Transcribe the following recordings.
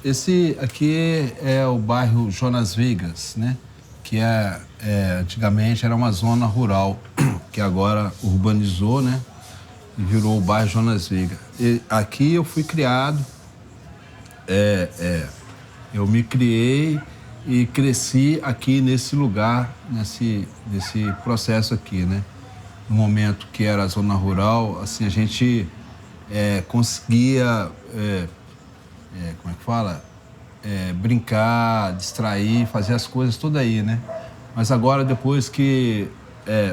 Esse aqui é o bairro Jonas Vigas, né? Que antigamente era uma zona rural, que agora urbanizou, né? E virou o bairro Jonas Vigas. E aqui eu fui criado, eu me criei e cresci aqui nesse lugar, nesse processo aqui, né? No momento que era a zona rural, assim, a gente conseguia, como é que fala? Brincar, distrair, fazer as coisas tudo aí, né? Mas agora, depois que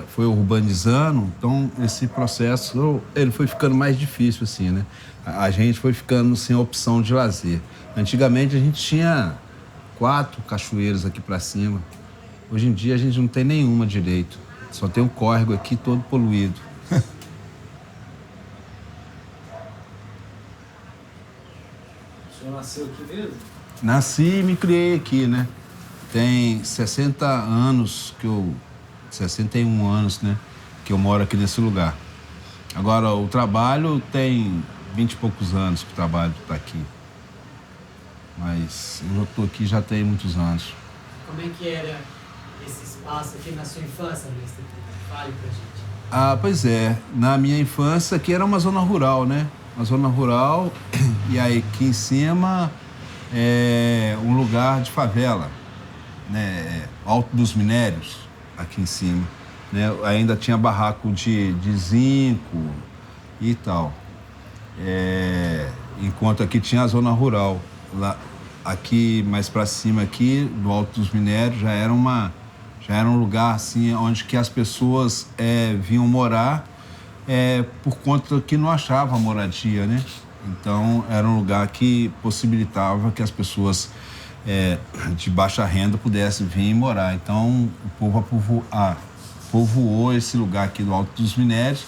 foi urbanizando, então esse processo ele foi ficando mais difícil, assim, né? A gente foi ficando sem opção de lazer. Antigamente a gente tinha 4 cachoeiras aqui para cima. Hoje em dia a gente não tem nenhuma direito. Só tem um córrego aqui todo poluído. O senhor nasceu aqui mesmo? Nasci e me criei aqui, né? Tem 60 anos 61 anos, né? Que eu moro aqui nesse lugar. Agora, o trabalho tem 20 e poucos anos que o trabalho está aqui. Mas eu estou aqui já tem muitos anos. Como é que era esse espaço aqui na sua infância, mestre? Fale pra gente. Ah, pois é. Na minha infância aqui era uma zona rural, né? Uma zona rural e aí aqui em cima é um lugar de favela, né? Alto dos Minérios, aqui em cima. Né? Ainda tinha barraco de zinco e tal. Enquanto aqui tinha a zona rural. Lá, aqui mais para cima aqui, do Alto dos Minérios, já era um lugar assim onde que as pessoas vinham morar por conta que não achava moradia, né? Então era um lugar que possibilitava que as pessoas de baixa renda pudessem vir e morar. Então o povo povoou esse lugar aqui do Alto dos Minérios.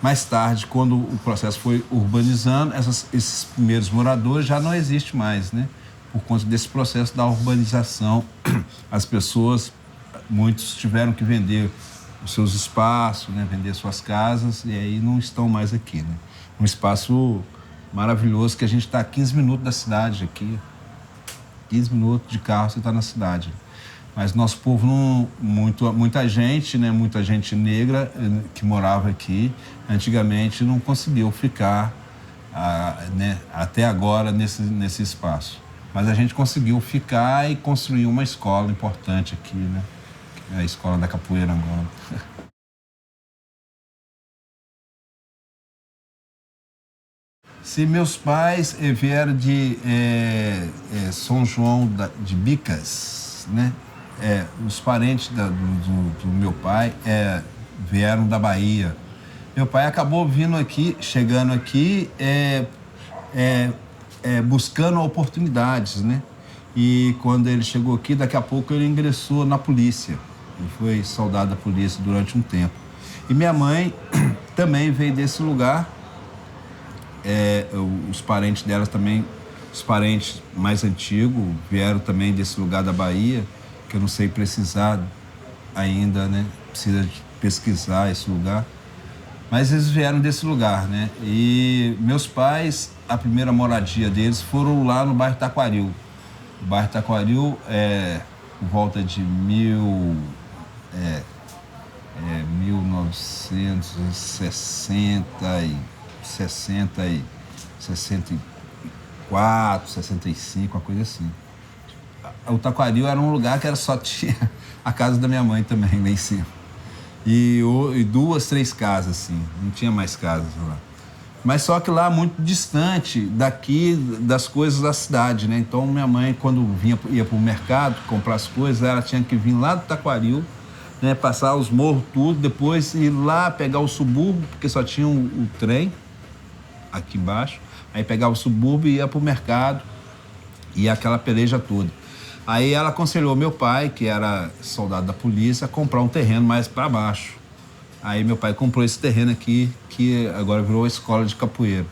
Mais tarde, quando o processo foi urbanizando, esses primeiros moradores já não existem mais, né? Por conta desse processo da urbanização, as pessoas, muitos tiveram que vender os seus espaços, né? Vender suas casas e aí não estão mais aqui, né? Um espaço maravilhoso que a gente está a 15 minutos da cidade aqui. 15 minutos de carro você está na cidade. Mas nosso povo, muita gente, né, muita gente negra que morava aqui, antigamente não conseguiu ficar né, até agora nesse espaço. Mas a gente conseguiu ficar e construir uma escola importante aqui, né? É a Escola da Capoeira Angola. Se meus pais vieram de São João de Bicas, né? Os parentes do meu pai vieram da Bahia. Meu pai acabou chegando aqui, buscando oportunidades, né? E quando ele chegou aqui, daqui a pouco ele ingressou na polícia. Ele foi soldado da polícia durante um tempo. E minha mãe também veio desse lugar. Os parentes delas também, os parentes mais antigos, vieram também desse lugar da Bahia, que eu não sei precisar ainda, né? Precisa de pesquisar esse lugar. Mas eles vieram desse lugar, né? E meus pais, a primeira moradia deles foram lá no bairro Taquaril. O bairro Taquaril por volta de 1964, 65, uma coisa assim. O Taquaril era um lugar que só tinha a casa da minha mãe também, lá em cima. E 2, 3 casas, assim, não tinha mais casas lá. Mas só que lá, muito distante daqui, das coisas da cidade, né? Então, minha mãe, quando ia para o mercado comprar as coisas, ela tinha que vir lá do Taquaril, né? Passar os morros, tudo, depois ir lá pegar o subúrbio, porque só tinha o trem aqui embaixo. Aí pegava o subúrbio e ia para o mercado, e aquela peleja toda. Aí ela aconselhou meu pai, que era soldado da polícia, a comprar um terreno mais para baixo. Aí meu pai comprou esse terreno aqui, que agora virou a escola de capoeira.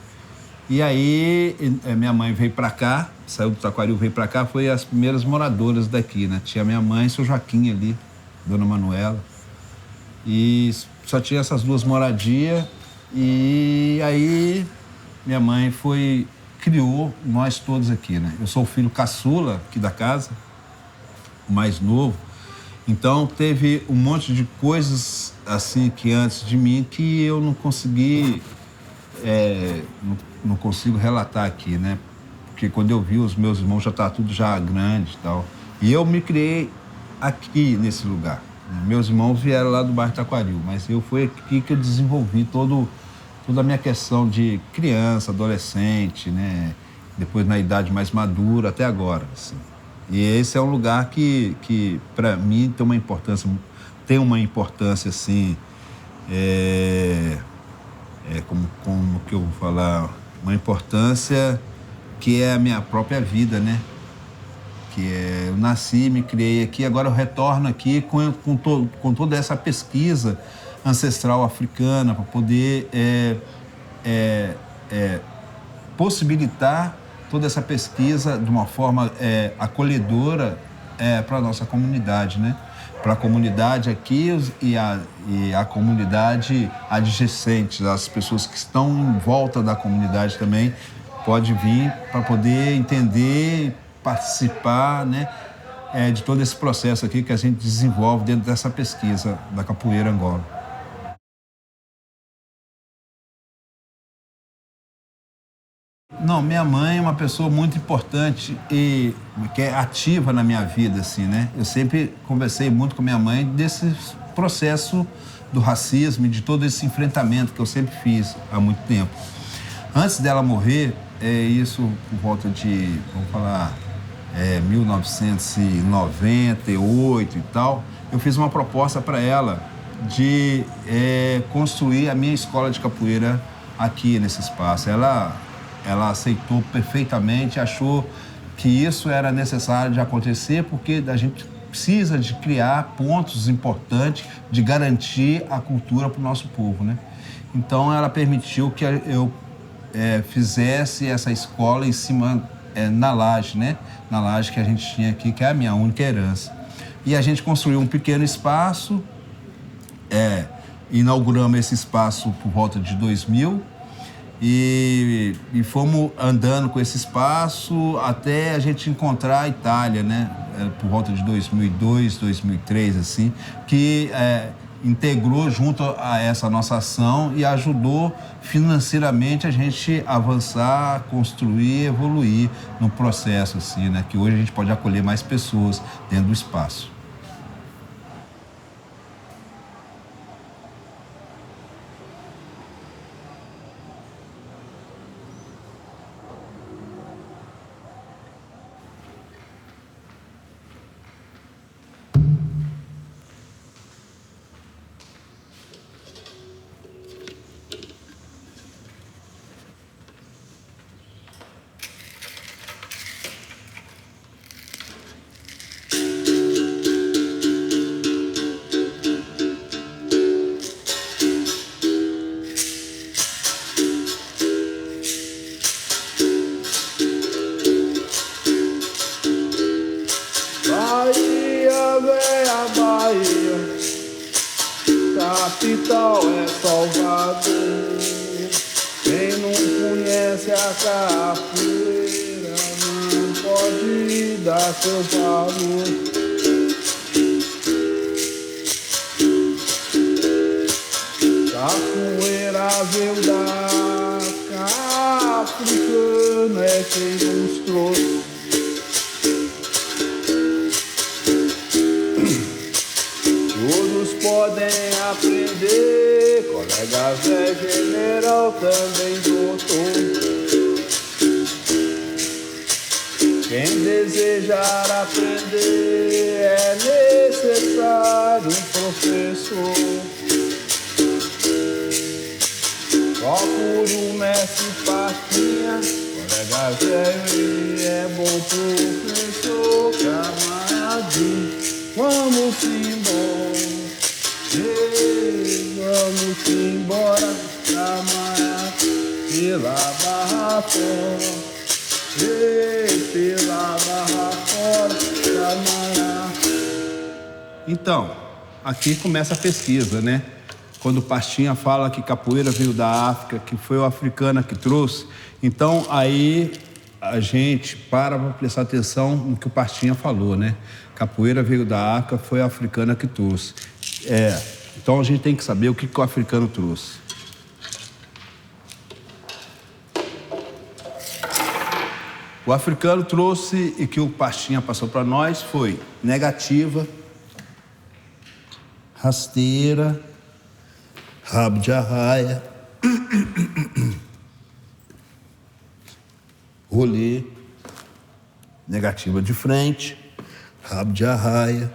E aí minha mãe veio para cá, saiu do Taquaril, veio para cá, foi as primeiras moradoras daqui, né? Tinha minha mãe e seu Joaquim ali, Dona Manuela. E só tinha essas 2 moradias. E aí minha mãe foi criou nós todos aqui, né? Eu sou o filho caçula aqui da casa, o mais novo. Então, teve um monte de coisas, assim, que antes de mim, que eu não consegui, não consigo relatar aqui, né? Porque quando eu vi, os meus irmãos já estavam tudo já grande e tal. E eu me criei aqui, nesse lugar. Meus irmãos vieram lá do bairro Taquaril, mas foi aqui que eu desenvolvi toda a minha questão de criança, adolescente, né? Depois na idade mais madura, até agora, assim. E esse é um lugar que para mim, tem uma importância, assim, como que eu vou falar, uma importância que é a minha própria vida, né? Eu nasci, me criei aqui, agora eu retorno aqui com toda essa pesquisa ancestral africana para poder possibilitar toda essa pesquisa de uma forma acolhedora para a nossa comunidade, né? Para a comunidade aqui e a comunidade adjacente, as pessoas que estão em volta da comunidade também pode vir para poder entender, participar, né, de todo esse processo aqui que a gente desenvolve dentro dessa pesquisa da capoeira Angola. Não, minha mãe é uma pessoa muito importante e que é ativa na minha vida, assim, né? Eu sempre conversei muito com minha mãe desse processo do racismo e de todo esse enfrentamento que eu sempre fiz há muito tempo. Antes dela morrer, isso por volta de, vamos falar, 1998 e tal, eu fiz uma proposta para ela de construir a minha escola de capoeira aqui nesse espaço. Ela aceitou perfeitamente, achou que isso era necessário de acontecer porque a gente precisa de criar pontos importantes de garantir a cultura para o nosso povo, né? Então ela permitiu que eu fizesse essa escola em cima, na laje, né? Na laje que a gente tinha aqui, que é a minha única herança. E a gente construiu um pequeno espaço, inauguramos esse espaço por volta de 2000 e fomos andando com esse espaço até a gente encontrar a Itália, né? Por volta de 2002, 2003, assim, que integrou junto a essa nossa ação e ajudou financeiramente a gente avançar, construir, evoluir no processo, assim, né? Que hoje a gente pode acolher mais pessoas dentro do espaço. Bahia, véia Bahia, capital é Salvador. Quem não conhece a capoeira não pode dar seu valor. Capoeira veio da africana, é quem nos trouxe. Todos podem aprender, colegas é general, também doutor. Quem desejar aprender é necessário um professor. Procure um mestre Pastinha, colegas é bom professor, camaradinho. Vamos embora, camarada, pela barra fora, pela barra fora, camarada. Então, aqui começa a pesquisa, né? quando Pastinha fala que capoeira veio da África, que foi o africano que trouxe, então aí a gente para prestar atenção no que o Pastinha falou, né? Capoeira veio da África, foi a africana que trouxe. Então a gente tem que saber o que o africano trouxe. O africano trouxe e que o Pastinha passou para nós foi negativa, rasteira, rabo de arraia, rolê, negativa de frente, rabo de arraia,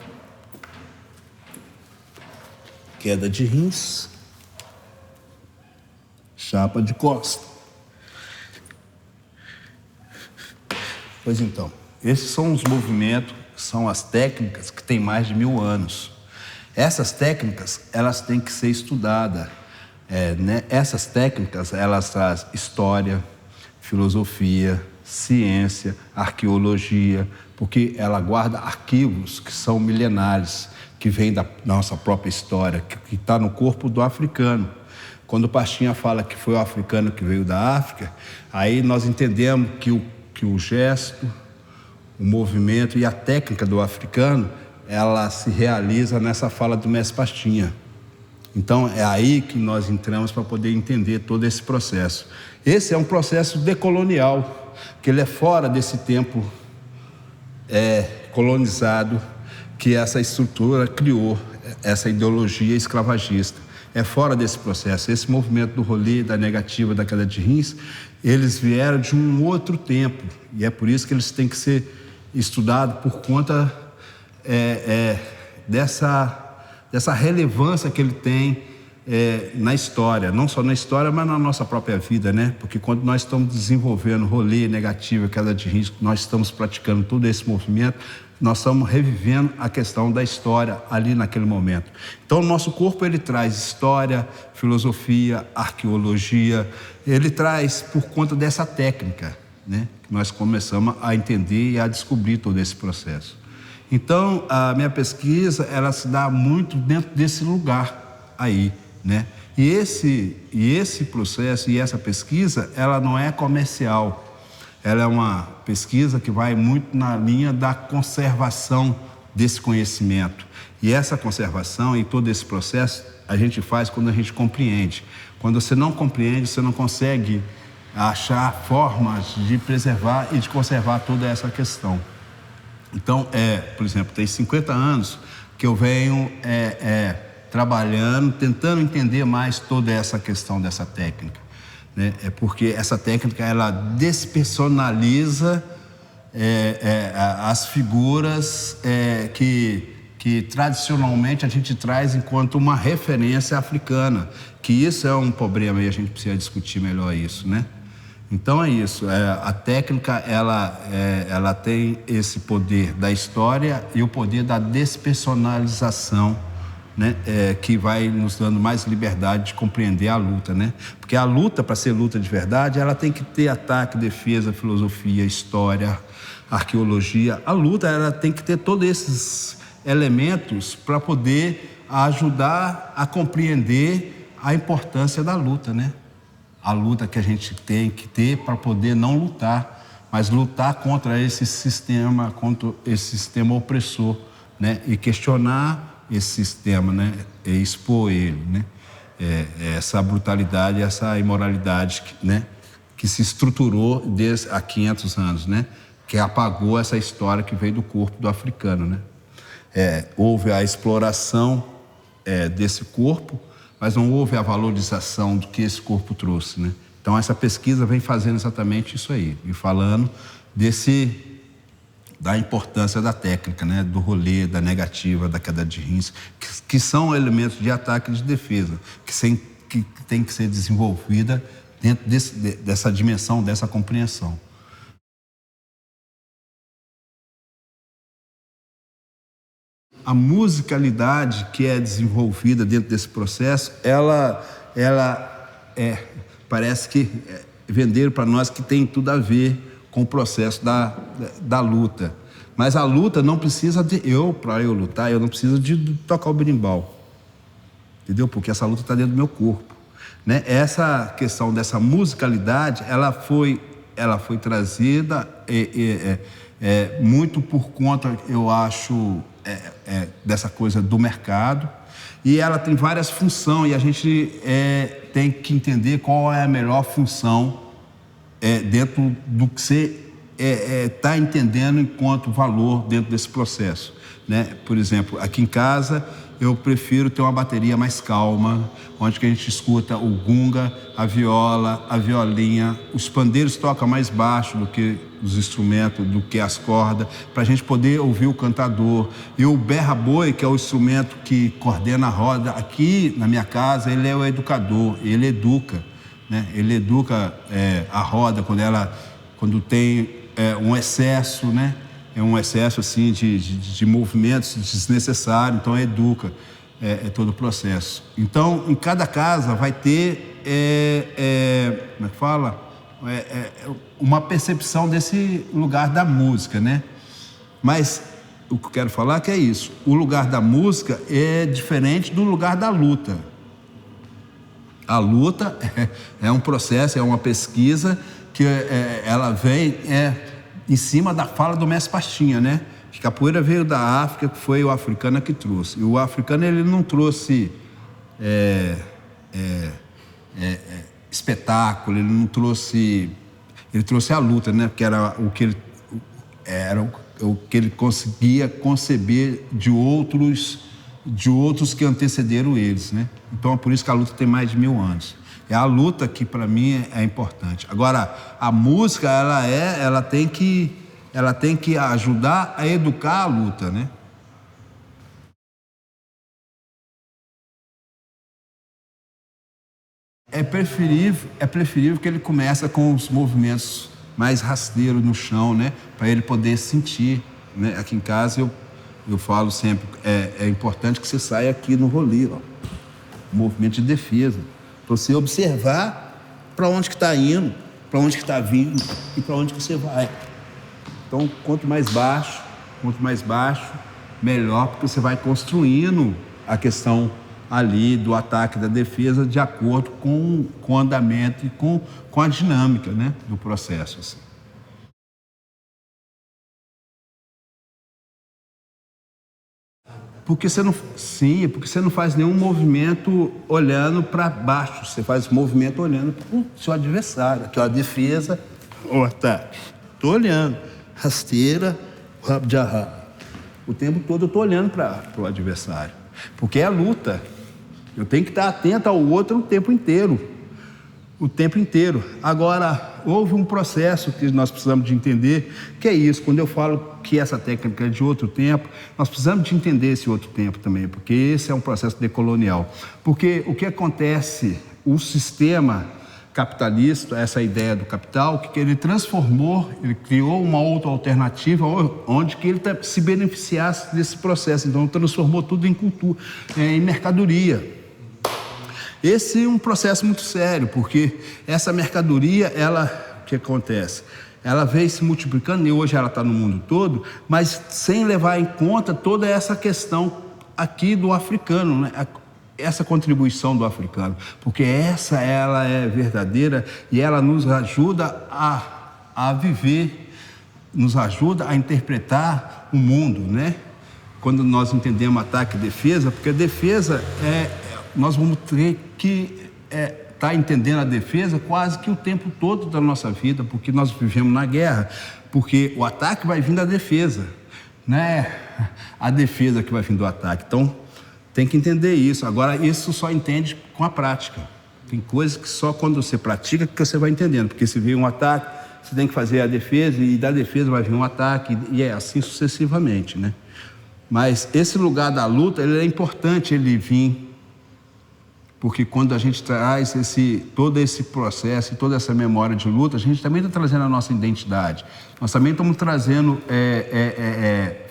queda de rins, chapa de costa. Pois então, esses são os movimentos, são as técnicas que têm mais de 1000 anos. Essas técnicas, elas têm que ser estudadas. Né? Essas técnicas, elas trazem história, filosofia, ciência, arqueologia, porque ela guarda arquivos que são milenares, que vêm da nossa própria história, que está no corpo do africano. Quando o Pastinha fala que foi o africano que veio da África, aí nós entendemos que o gesto, o movimento e a técnica do africano, ela se realiza nessa fala do mestre Pastinha. Então, é aí que nós entramos para poder entender todo esse processo. Esse é um processo decolonial, que ele é fora desse tempo colonizado, que essa estrutura criou, essa ideologia escravagista. É fora desse processo. Esse movimento do rolê, da negativa, da queda de rins, eles vieram de um outro tempo. E é por isso que eles têm que ser estudados por conta dessa relevância que ele tem na história. Não só na história, mas na nossa própria vida, né? Porque quando nós estamos desenvolvendo rolê, negativa, queda de rins, nós estamos praticando todo esse movimento, nós estamos revivendo a questão da história ali naquele momento. Então, o nosso corpo, ele traz história, filosofia, arqueologia, ele traz por conta dessa técnica, né? Que nós começamos a entender e a descobrir todo esse processo. Então, a minha pesquisa, ela se dá muito dentro desse lugar aí, né? E esse processo e essa pesquisa, ela não é comercial. Ela é uma pesquisa que vai muito na linha da conservação desse conhecimento. E essa conservação e todo esse processo a gente faz quando a gente compreende. Quando você não compreende, você não consegue achar formas de preservar e de conservar toda essa questão. Então, por exemplo, tem 50 anos que eu venho trabalhando, tentando entender mais toda essa questão dessa técnica. Né? É porque essa técnica, ela despersonaliza as figuras que tradicionalmente a gente traz enquanto uma referência africana, que isso é um problema e a gente precisa discutir melhor isso, né? Então é isso, a técnica ela tem esse poder da história e o poder da despersonalização, né? Que vai nos dando mais liberdade de compreender a luta, né? Porque a luta, para ser luta de verdade, ela tem que ter ataque, defesa, filosofia, história, arqueologia. A luta, ela tem que ter todos esses elementos para poder ajudar a compreender a importância da luta, né? A luta que a gente tem que ter para poder não lutar, mas lutar contra esse sistema opressor, né? E questionar esse sistema, né? E expor ele, né? Essa brutalidade, essa imoralidade, né? Que se estruturou desde há 500 anos, né? Que apagou essa história que veio do corpo do africano, né? Houve a exploração desse corpo, mas não houve a valorização do que esse corpo trouxe, né? Então, essa pesquisa vem fazendo exatamente isso aí, e falando da importância da técnica, né? Do rolê, da negativa, da queda de rins, que são elementos de ataque e de defesa, que tem que ser desenvolvida dentro dessa dimensão, dessa compreensão. A musicalidade que é desenvolvida dentro desse processo, ela parece que venderam para nós que tem tudo a ver com o processo da luta. Mas a luta não precisa para eu lutar, eu não preciso de tocar o berimbau. entendeu? Porque essa luta está dentro do meu corpo, né? Essa questão dessa musicalidade, ela foi trazida muito por conta, eu acho, dessa coisa do mercado, e ela tem várias funções, e a gente tem que entender qual é a melhor função dentro do que você está entendendo enquanto valor dentro desse processo, né? Por exemplo, aqui em casa eu prefiro ter uma bateria mais calma, onde que a gente escuta o gunga, a viola, a violinha, os pandeiros tocam mais baixo do que os instrumentos, do que as cordas, para a gente poder ouvir o cantador. E o berra-boi, que é o instrumento que coordena a roda, aqui na minha casa ele é o educador, ele educa, né? Ele educa a roda quando tem um excesso, né? É um excesso assim de movimentos desnecessários, então educa todo o processo. Então, em cada casa vai ter, como é que fala? Uma percepção desse lugar da música, né? Mas o que eu quero falar é que é isso. O lugar da música é diferente do lugar da luta. A luta é um processo, é uma pesquisa que ela vem em cima da fala do mestre Pastinha, né? Que capoeira veio da África, que foi o africano que trouxe. E o africano, ele não trouxe espetáculo, ele não trouxe... Ele trouxe a luta, né? Porque era o que ele conseguia conceber de outros que antecederam eles, né? Então é por isso que a luta tem mais de 1000 anos. É a luta que para mim é importante. Agora, a música ela tem que ajudar a educar a luta, né? É preferível que ele comece com os movimentos mais rasteiros no chão, né? Para ele poder sentir, né? Aqui em casa eu falo sempre, é importante que você saia aqui no rolê, ó, movimento de defesa, para você observar para onde que está indo, para onde que está vindo e para onde que você vai. Então, quanto mais baixo, melhor, porque você vai construindo a questão ali do ataque e da defesa de acordo com o andamento e com a dinâmica, né, do processo, assim. Porque você não faz nenhum movimento olhando para baixo, você faz movimento olhando para o seu adversário. Aqui, ó, a defesa, o ataque. Estou olhando, rasteira, rabo de arraio. O tempo todo eu estou olhando para o adversário, porque é luta. Eu tenho que estar atento ao outro o tempo inteiro. Agora, houve um processo que nós precisamos de entender, que é isso. Quando eu falo que essa técnica é de outro tempo, nós precisamos de entender esse outro tempo também, porque esse é um processo decolonial. Porque o que acontece, o sistema capitalista, essa ideia do capital, que ele transformou, ele criou uma outra alternativa onde que ele se beneficiasse desse processo. Então, transformou tudo em cultura, em mercadoria. Esse é um processo muito sério, porque essa mercadoria, o que acontece? Ela veio se multiplicando e hoje ela está no mundo todo, mas sem levar em conta toda essa questão aqui do africano, né? Essa contribuição do africano, porque ela é verdadeira e ela nos ajuda a viver, nos ajuda a interpretar o mundo, né? Quando nós entendemos ataque e defesa, porque a defesa nós vamos ter que estar entendendo a defesa quase que o tempo todo da nossa vida, porque nós vivemos na guerra, porque o ataque vai vir da defesa, né? A defesa que vai vir do ataque. Então, tem que entender isso. Agora, isso só entende com a prática. Tem coisas que só quando você pratica que você vai entendendo, porque se vir um ataque, você tem que fazer a defesa e da defesa vai vir um ataque e é assim sucessivamente, né? Mas esse lugar da luta, ele é importante ele vir, porque quando a gente traz todo esse processo e toda essa memória de luta, a gente também está trazendo a nossa identidade. Nós também estamos trazendo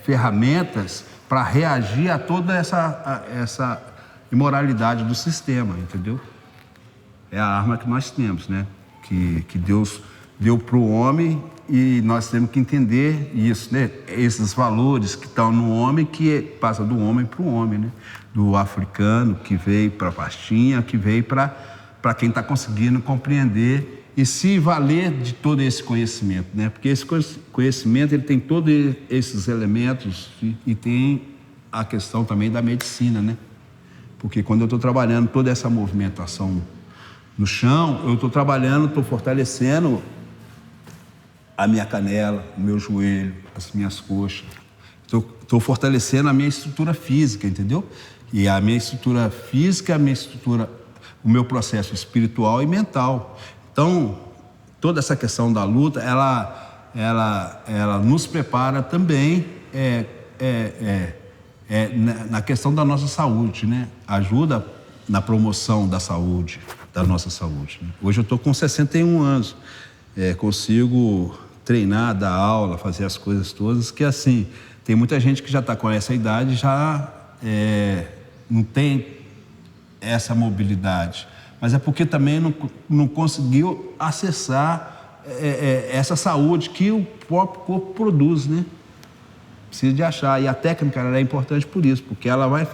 ferramentas para reagir a toda essa imoralidade do sistema, entendeu? É a arma que nós temos, né? Que Deus deu para o homem e nós temos que entender isso, né? Esses valores que estão no homem, que passa do homem para o homem, né? Do africano que veio para a pastinha, que veio para quem está conseguindo compreender e se valer de todo esse conhecimento, né? Porque esse conhecimento ele tem todos esses elementos e tem a questão também da medicina, né? Porque quando eu estou trabalhando toda essa movimentação no chão, eu estou trabalhando, estou fortalecendo a minha canela, o meu joelho, as minhas coxas. Estou fortalecendo a minha estrutura física, entendeu? E a minha estrutura física, o meu processo espiritual e mental. Então, toda essa questão da luta, ela nos prepara também na questão da nossa saúde, né? Ajuda na promoção da saúde, da nossa saúde, né? Hoje eu estou com 61 anos, consigo treinar, dar aula, fazer as coisas todas, que assim, tem muita gente que já está com essa idade, já não tem essa mobilidade, mas é porque também não conseguiu acessar essa saúde que o próprio corpo produz, né? Precisa de achar, e a técnica ela é importante por isso, porque ela vai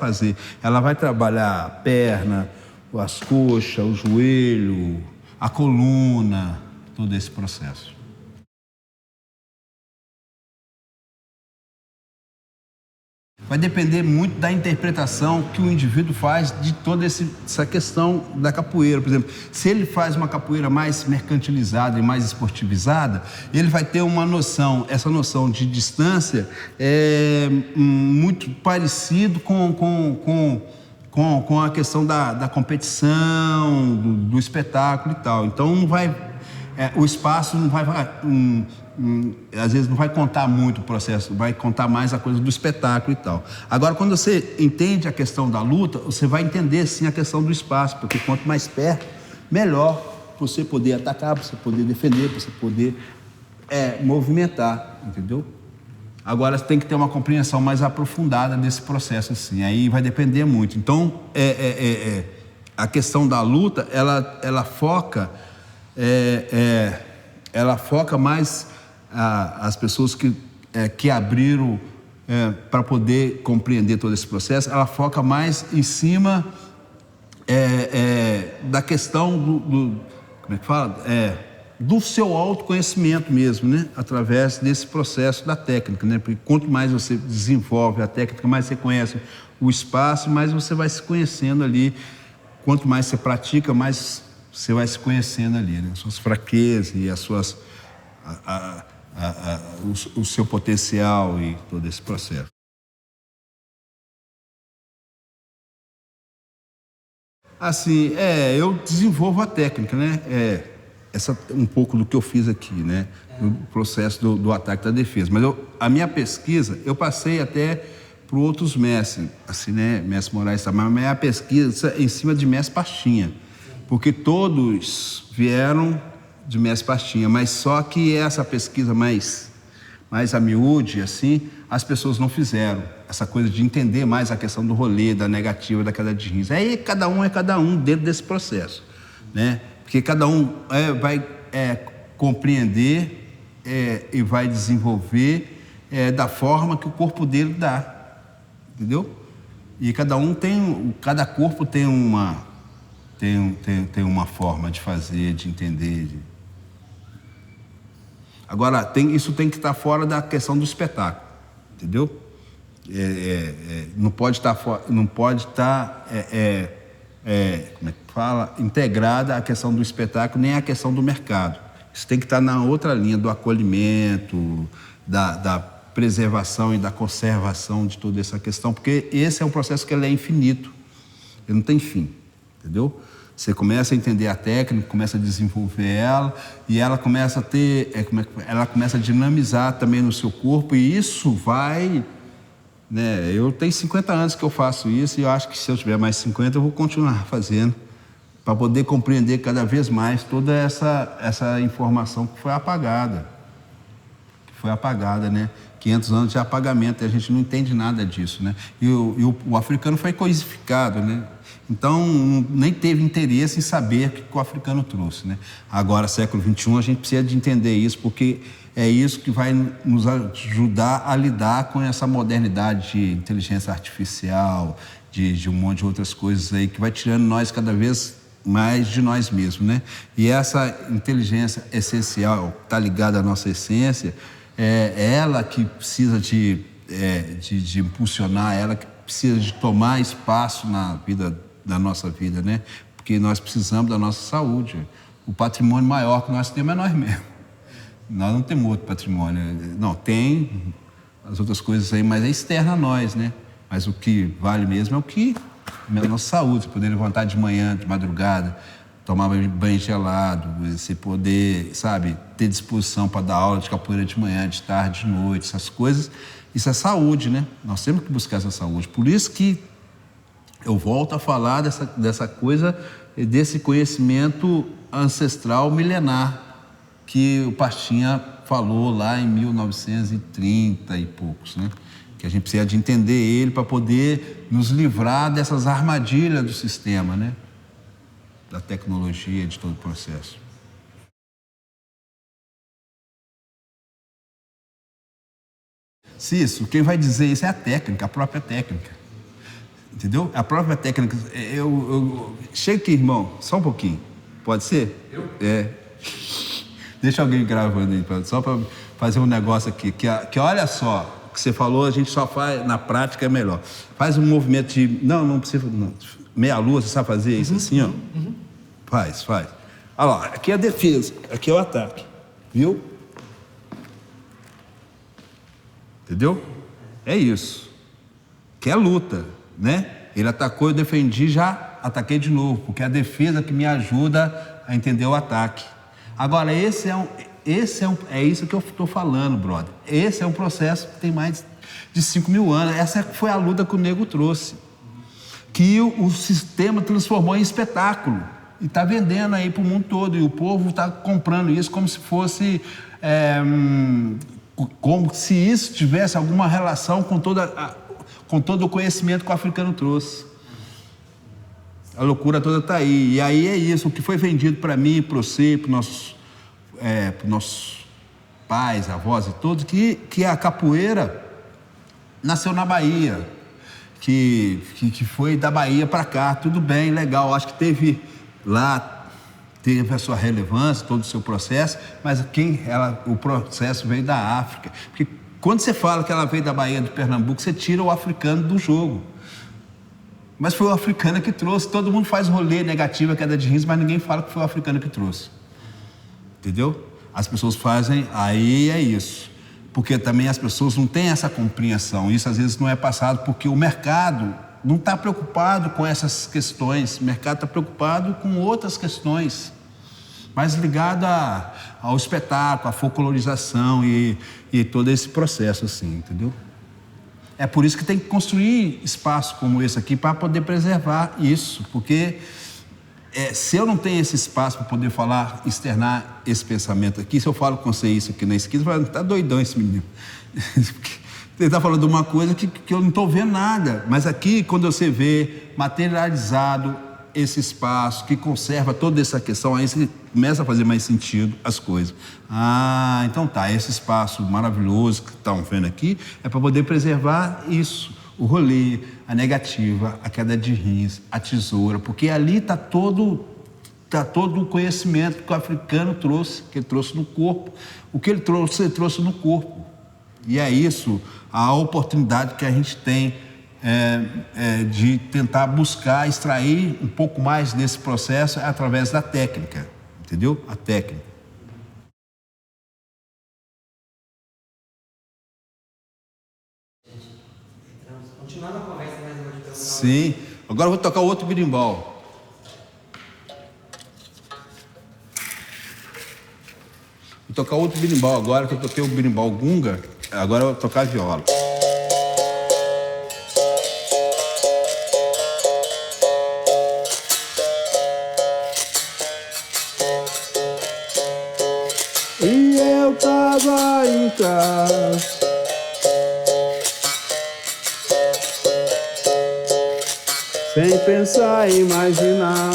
trabalhar a perna, as coxas, o joelho, a coluna, todo esse processo. Vai depender muito da interpretação que o indivíduo faz de toda essa questão da capoeira. Por exemplo, se ele faz uma capoeira mais mercantilizada e mais esportivizada, ele vai ter uma noção, essa noção de distância é muito parecido com a questão da competição, do espetáculo e tal. Então, não vai, o espaço não vai... às vezes não vai contar muito o processo, vai contar mais a coisa do espetáculo e tal. Agora, quando você entende a questão da luta, você vai entender sim a questão do espaço, porque quanto mais perto, melhor para você poder atacar, para você poder defender, para você poder movimentar, entendeu? Agora, você tem que ter uma compreensão mais aprofundada desse processo, assim, aí vai depender muito. Então, a questão da luta, ela foca mais as pessoas que abriram para poder compreender todo esse processo, ela foca mais em cima da questão como é que fala? Do seu autoconhecimento mesmo, né? Através desse processo da técnica, né? Porque quanto mais você desenvolve a técnica, mais você conhece o espaço, mais você vai se conhecendo ali. Quanto mais você pratica, mais você vai se conhecendo ali, né? Suas fraquezas e as suas... o seu potencial e todo esse processo. Assim, eu desenvolvo a técnica, né? Um pouco do que eu fiz aqui, né? No processo do ataque da defesa. Mas a minha pesquisa, eu passei até para outros mestres, assim, né? Mestre Moraes, mas a minha pesquisa em cima de mestre Pastinha, porque todos vieram de mestre Pastinha, mas só que essa pesquisa mais a miúde, assim, as pessoas não fizeram. Essa coisa de entender mais a questão do rolê, da negativa, da queda de rins. Aí cada um é cada um dentro desse processo, né? Porque cada um vai compreender e vai desenvolver da forma que o corpo dele dá, entendeu? E cada corpo tem uma forma de fazer, de entender. Agora, isso tem que estar fora da questão do espetáculo, entendeu? Não pode estar como é que fala? Integrada a questão do espetáculo, nem a questão do mercado. Isso tem que estar na outra linha do acolhimento, da preservação e da conservação de toda essa questão, porque esse é um processo que ele é infinito, ele não tem fim, entendeu? Você começa a entender a técnica, começa a desenvolver ela e ela começa a ter, ela começa a dinamizar também no seu corpo e isso vai, né? Eu tenho 50 anos que eu faço isso e eu acho que se eu tiver mais 50 eu vou continuar fazendo para poder compreender cada vez mais toda essa informação que foi apagada, né? 500 anos de apagamento e a gente não entende nada disso, né? E o africano foi coisificado, né? Então, nem teve interesse em saber o que o africano trouxe, né? Agora, século XXI, a gente precisa de entender isso, porque é isso que vai nos ajudar a lidar com essa modernidade de inteligência artificial, de um monte de outras coisas aí, que vai tirando nós cada vez mais de nós mesmos, né? E essa inteligência essencial, está ligada à nossa essência, é ela que precisa de impulsionar, ela que precisa de tomar espaço da nossa vida, né? Porque nós precisamos da nossa saúde. O patrimônio maior que nós temos é nós mesmos. Nós não temos outro patrimônio. Não, tem as outras coisas aí, mas é externo a nós, né? Mas o que vale mesmo é a nossa saúde. Você poder levantar de manhã, de madrugada, tomar banho gelado, você poder, sabe, ter disposição para dar aula de capoeira de manhã, de tarde, de noite, essas coisas. Isso é saúde, né? Nós temos que buscar essa saúde. Por isso que eu volto a falar dessa coisa, desse conhecimento ancestral milenar que o Pastinha falou lá em 1930 e poucos, né? Que a gente precisa de entender ele para poder nos livrar dessas armadilhas do sistema, né? Da tecnologia, de todo o processo. Isso, quem vai dizer isso é a técnica, a própria técnica. Entendeu? A própria técnica. Chega aqui, irmão, só um pouquinho. Pode ser? Eu? Deixa alguém gravando aí, só para fazer um negócio aqui. Que olha só, o que você falou, a gente só faz, na prática é melhor. Faz um movimento de. Não precisa. Não, meia-lua, você sabe fazer isso assim, ó? Faz. Olha lá, aqui é a defesa, aqui é o ataque. Viu? Entendeu? É isso. Que é luta, né? Ele atacou, eu defendi, já ataquei de novo, porque é a defesa que me ajuda a entender o ataque. Agora, é isso que eu estou falando, brother. Esse é um processo que tem mais de 5.000 anos. Essa foi a luta que o nego trouxe. Que o sistema transformou em espetáculo. E está vendendo aí para o mundo todo. E o povo está comprando isso como se fosse... como se isso tivesse alguma relação com todo o conhecimento que o africano trouxe. A loucura toda está aí. E aí é isso, o que foi vendido para mim, para você, para os nossos pais, avós e todos, que a capoeira nasceu na Bahia, que foi da Bahia para cá, tudo bem, legal, acho que teve a sua relevância, todo o seu processo, mas o processo veio da África. Porque quando você fala que ela veio da Bahia, de Pernambuco, você tira o africano do jogo. Mas foi o africano que trouxe. Todo mundo faz rolê negativo, queda de rins, mas ninguém fala que foi o africano que trouxe. Entendeu? As pessoas fazem, aí é isso. Porque também as pessoas não têm essa compreensão. Isso às vezes não é passado porque o mercado não está preocupado com essas questões. O mercado está preocupado com outras questões, mais ligada ao espetáculo, à folclorização e todo esse processo assim, entendeu? É por isso que tem que construir espaço como esse aqui para poder preservar isso, porque se eu não tenho esse espaço para poder falar, externar esse pensamento aqui, se eu falo com você isso aqui na esquina, você fala, tá doidão esse menino. Ele está falando de uma coisa que eu não estou vendo nada, mas aqui, quando você vê materializado esse espaço, que conserva toda essa questão, aí você começa a fazer mais sentido as coisas. Ah, então tá, esse espaço maravilhoso que estão vendo aqui é para poder preservar isso, o rolê, a negativa, a queda de rins, a tesoura, porque ali está todo o conhecimento que o africano trouxe, que ele trouxe no corpo. O que ele trouxe no corpo. E é isso, a oportunidade que a gente tem de tentar buscar, extrair um pouco mais desse processo através da técnica, entendeu? A técnica. Continuando a conversa, mais uma de Sim, agora eu vou tocar outro berimbau. Vou tocar outro berimbau agora, que eu toquei o berimbau gunga, agora eu vou tocar a viola. E eu tava em casa, sem pensar e imaginar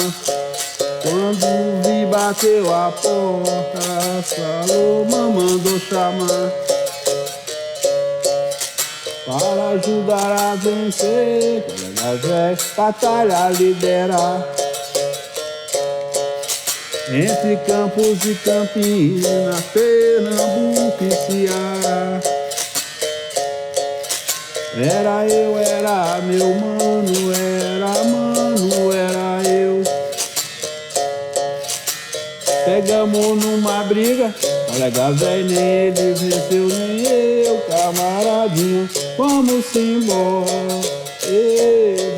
Quando vi bateu a porta, Salomão mandou chamar para ajudar a vencer, colegas, batalha liderar. Entre Campos e Campinas, Pernambuco e Ceará. Era eu, era meu mano, era eu. Pegamos numa briga, colega velho, nem ele venceu, nem eu, camaradinha. Vamos embora,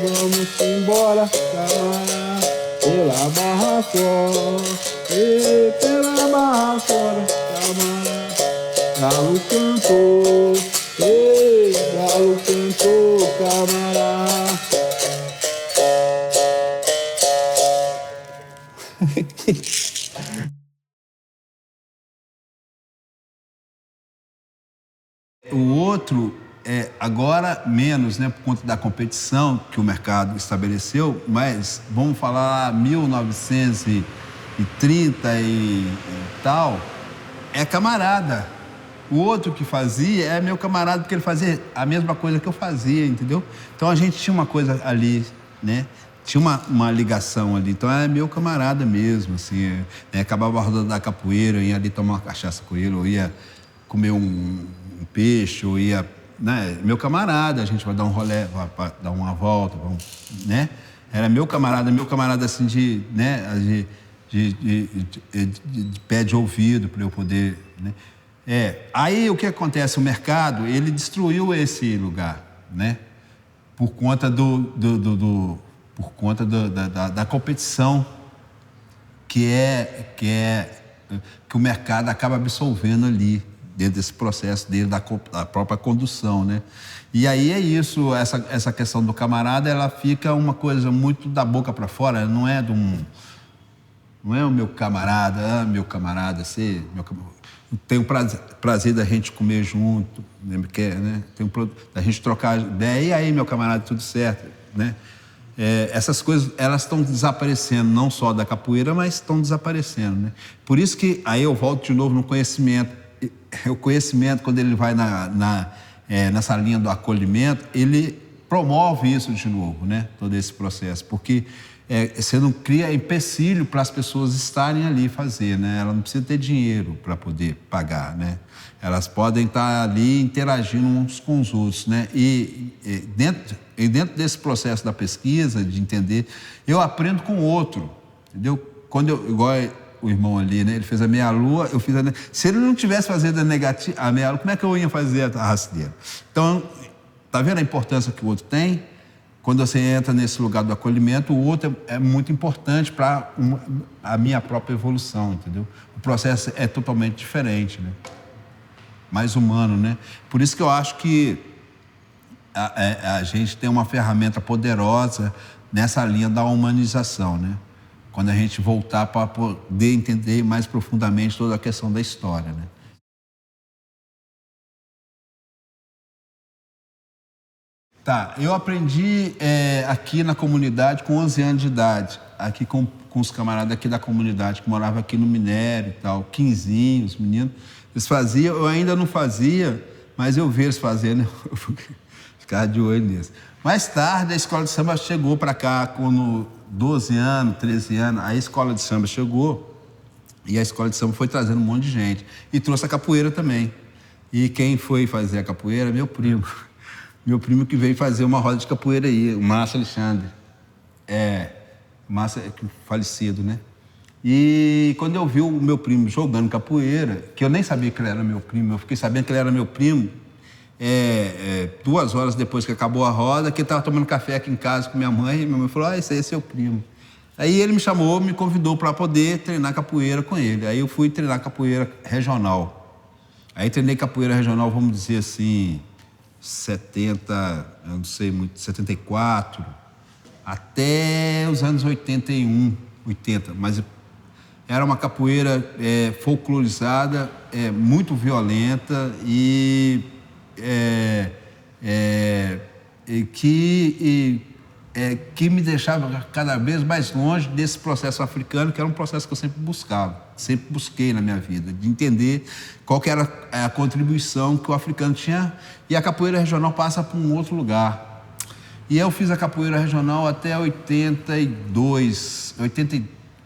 vamos embora, camarada, pela barra fora, pela barra fora, camarada. Galo cantou, galo cantou, camarada. O outro, agora menos, né, por conta da competição que o mercado estabeleceu, mas vamos falar 1930 e tal, é camarada. O outro que fazia é meu camarada, porque ele fazia a mesma coisa que eu fazia, entendeu? Então a gente tinha uma coisa ali, né? Tinha uma ligação ali, então é meu camarada mesmo, assim. Acabava a roda da capoeira, eu ia ali tomar uma cachaça com ele, ou ia comer um peixe, ou ia, né? Meu camarada, a gente vai dar um rolê, vai dar uma volta, vamos, né? Era meu camarada assim de, né? De pé de ouvido, para eu poder, né? Aí o que acontece? O mercado, ele destruiu esse lugar, né? Por conta da competição que o mercado acaba absorvendo ali, dentro desse processo dele, da própria condução, né? E aí é isso, essa questão do camarada, ela fica uma coisa muito da boca para fora, não é o meu camarada, tem o prazer da gente comer junto, né? Tem da gente trocar ideia, e aí, meu camarada, tudo certo, né? Essas coisas, elas estão desaparecendo, não só da capoeira, mas estão desaparecendo, né? Por isso que, aí eu volto de novo no conhecimento. O conhecimento, quando ele vai nessa linha do acolhimento, ele promove isso de novo, né? Todo esse processo, porque você não cria empecilho para as pessoas estarem ali fazer, né? Ela não precisa ter dinheiro para poder pagar, né? Elas podem estar ali interagindo uns com os outros, né? E dentro desse processo da pesquisa, de entender, eu aprendo com o outro, entendeu? Igual o irmão ali, né? Ele fez a meia-lua, eu fiz a... Se ele não tivesse fazendo a meia-lua, como é que eu ia fazer a rasteira? Então, tá vendo a importância que o outro tem? Quando você entra nesse lugar do acolhimento, o outro é muito importante para a minha própria evolução, entendeu? O processo é totalmente diferente, né? Mais humano, né? Por isso que eu acho que a gente tem uma ferramenta poderosa nessa linha da humanização, né? Quando a gente voltar para poder entender mais profundamente toda a questão da história, né? Tá, eu aprendi aqui na comunidade com 11 anos de idade, aqui com os camaradas aqui da comunidade, que moravam aqui no Minério e tal, 15, os meninos, eles faziam, eu ainda não fazia, mas eu vi eles fazendo, eu ficava de olho nisso. Mais tarde, a escola de samba chegou para cá, com 12 anos, 13 anos, a escola de samba chegou, e a escola de samba foi trazendo um monte de gente, e trouxe a capoeira também. E quem foi fazer a capoeira? Meu primo. Meu primo que veio fazer uma roda de capoeira aí, o Márcio Alexandre. Márcio falecido, né? E quando eu vi o meu primo jogando capoeira, que eu nem sabia que ele era meu primo, eu fiquei sabendo que ele era meu primo 2 horas depois que acabou a roda, que ele estava tomando café aqui em casa com minha mãe, e minha mãe falou, esse aí é seu primo. Aí ele me chamou, me convidou para poder treinar capoeira com ele. Aí eu fui treinar capoeira regional. Aí treinei capoeira regional, vamos dizer assim, 70, eu não sei muito, 74, até os anos 81, 80, mas era uma capoeira folclorizada, muito violenta e que que me deixava cada vez mais longe desse processo africano, que era um processo que eu sempre busquei na minha vida, de entender qual que era a contribuição que o africano tinha, e a capoeira regional passa por um outro lugar. E eu fiz a capoeira regional até 82,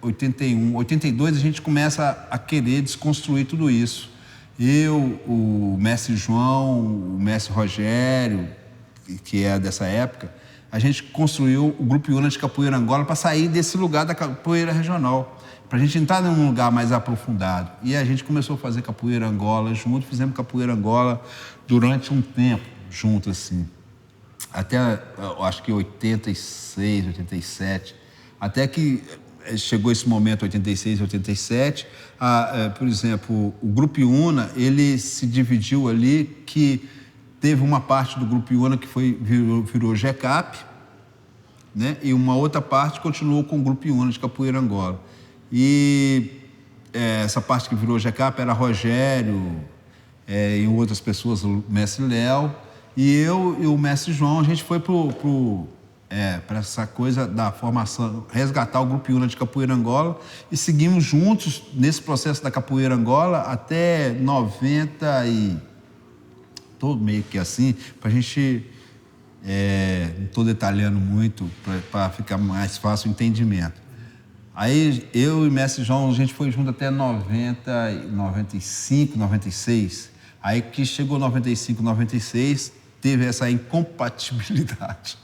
81, 82 a gente começa a querer desconstruir tudo isso. Eu, o mestre João, o mestre Rogério, que é dessa época, a gente construiu o Grupo Iuna de Capoeira Angola para sair desse lugar da capoeira regional, para a gente entrar num lugar mais aprofundado. E a gente começou a fazer capoeira Angola junto, fizemos capoeira Angola durante um tempo, junto assim. Até, acho que 86, 87, até que chegou esse momento, 86, 87, por exemplo, o Grupo Iuna, ele se dividiu ali, que teve uma parte do Grupo Iuna que virou GECAP, né? E uma outra parte continuou com o Grupo Iuna de Capoeira Angola. E essa parte que virou GECAP era Rogério e outras pessoas, o mestre Léo, e eu e o mestre João, a gente foi para essa coisa da formação, resgatar o Grupo Iuna de Capoeira Angola, e seguimos juntos nesse processo da Capoeira Angola até 90 e... todo meio que assim, para a gente... não estou detalhando muito, para ficar mais fácil o entendimento. Aí eu e o mestre João, a gente foi junto até 90, 95, 96. Aí que chegou 95, 96, teve essa incompatibilidade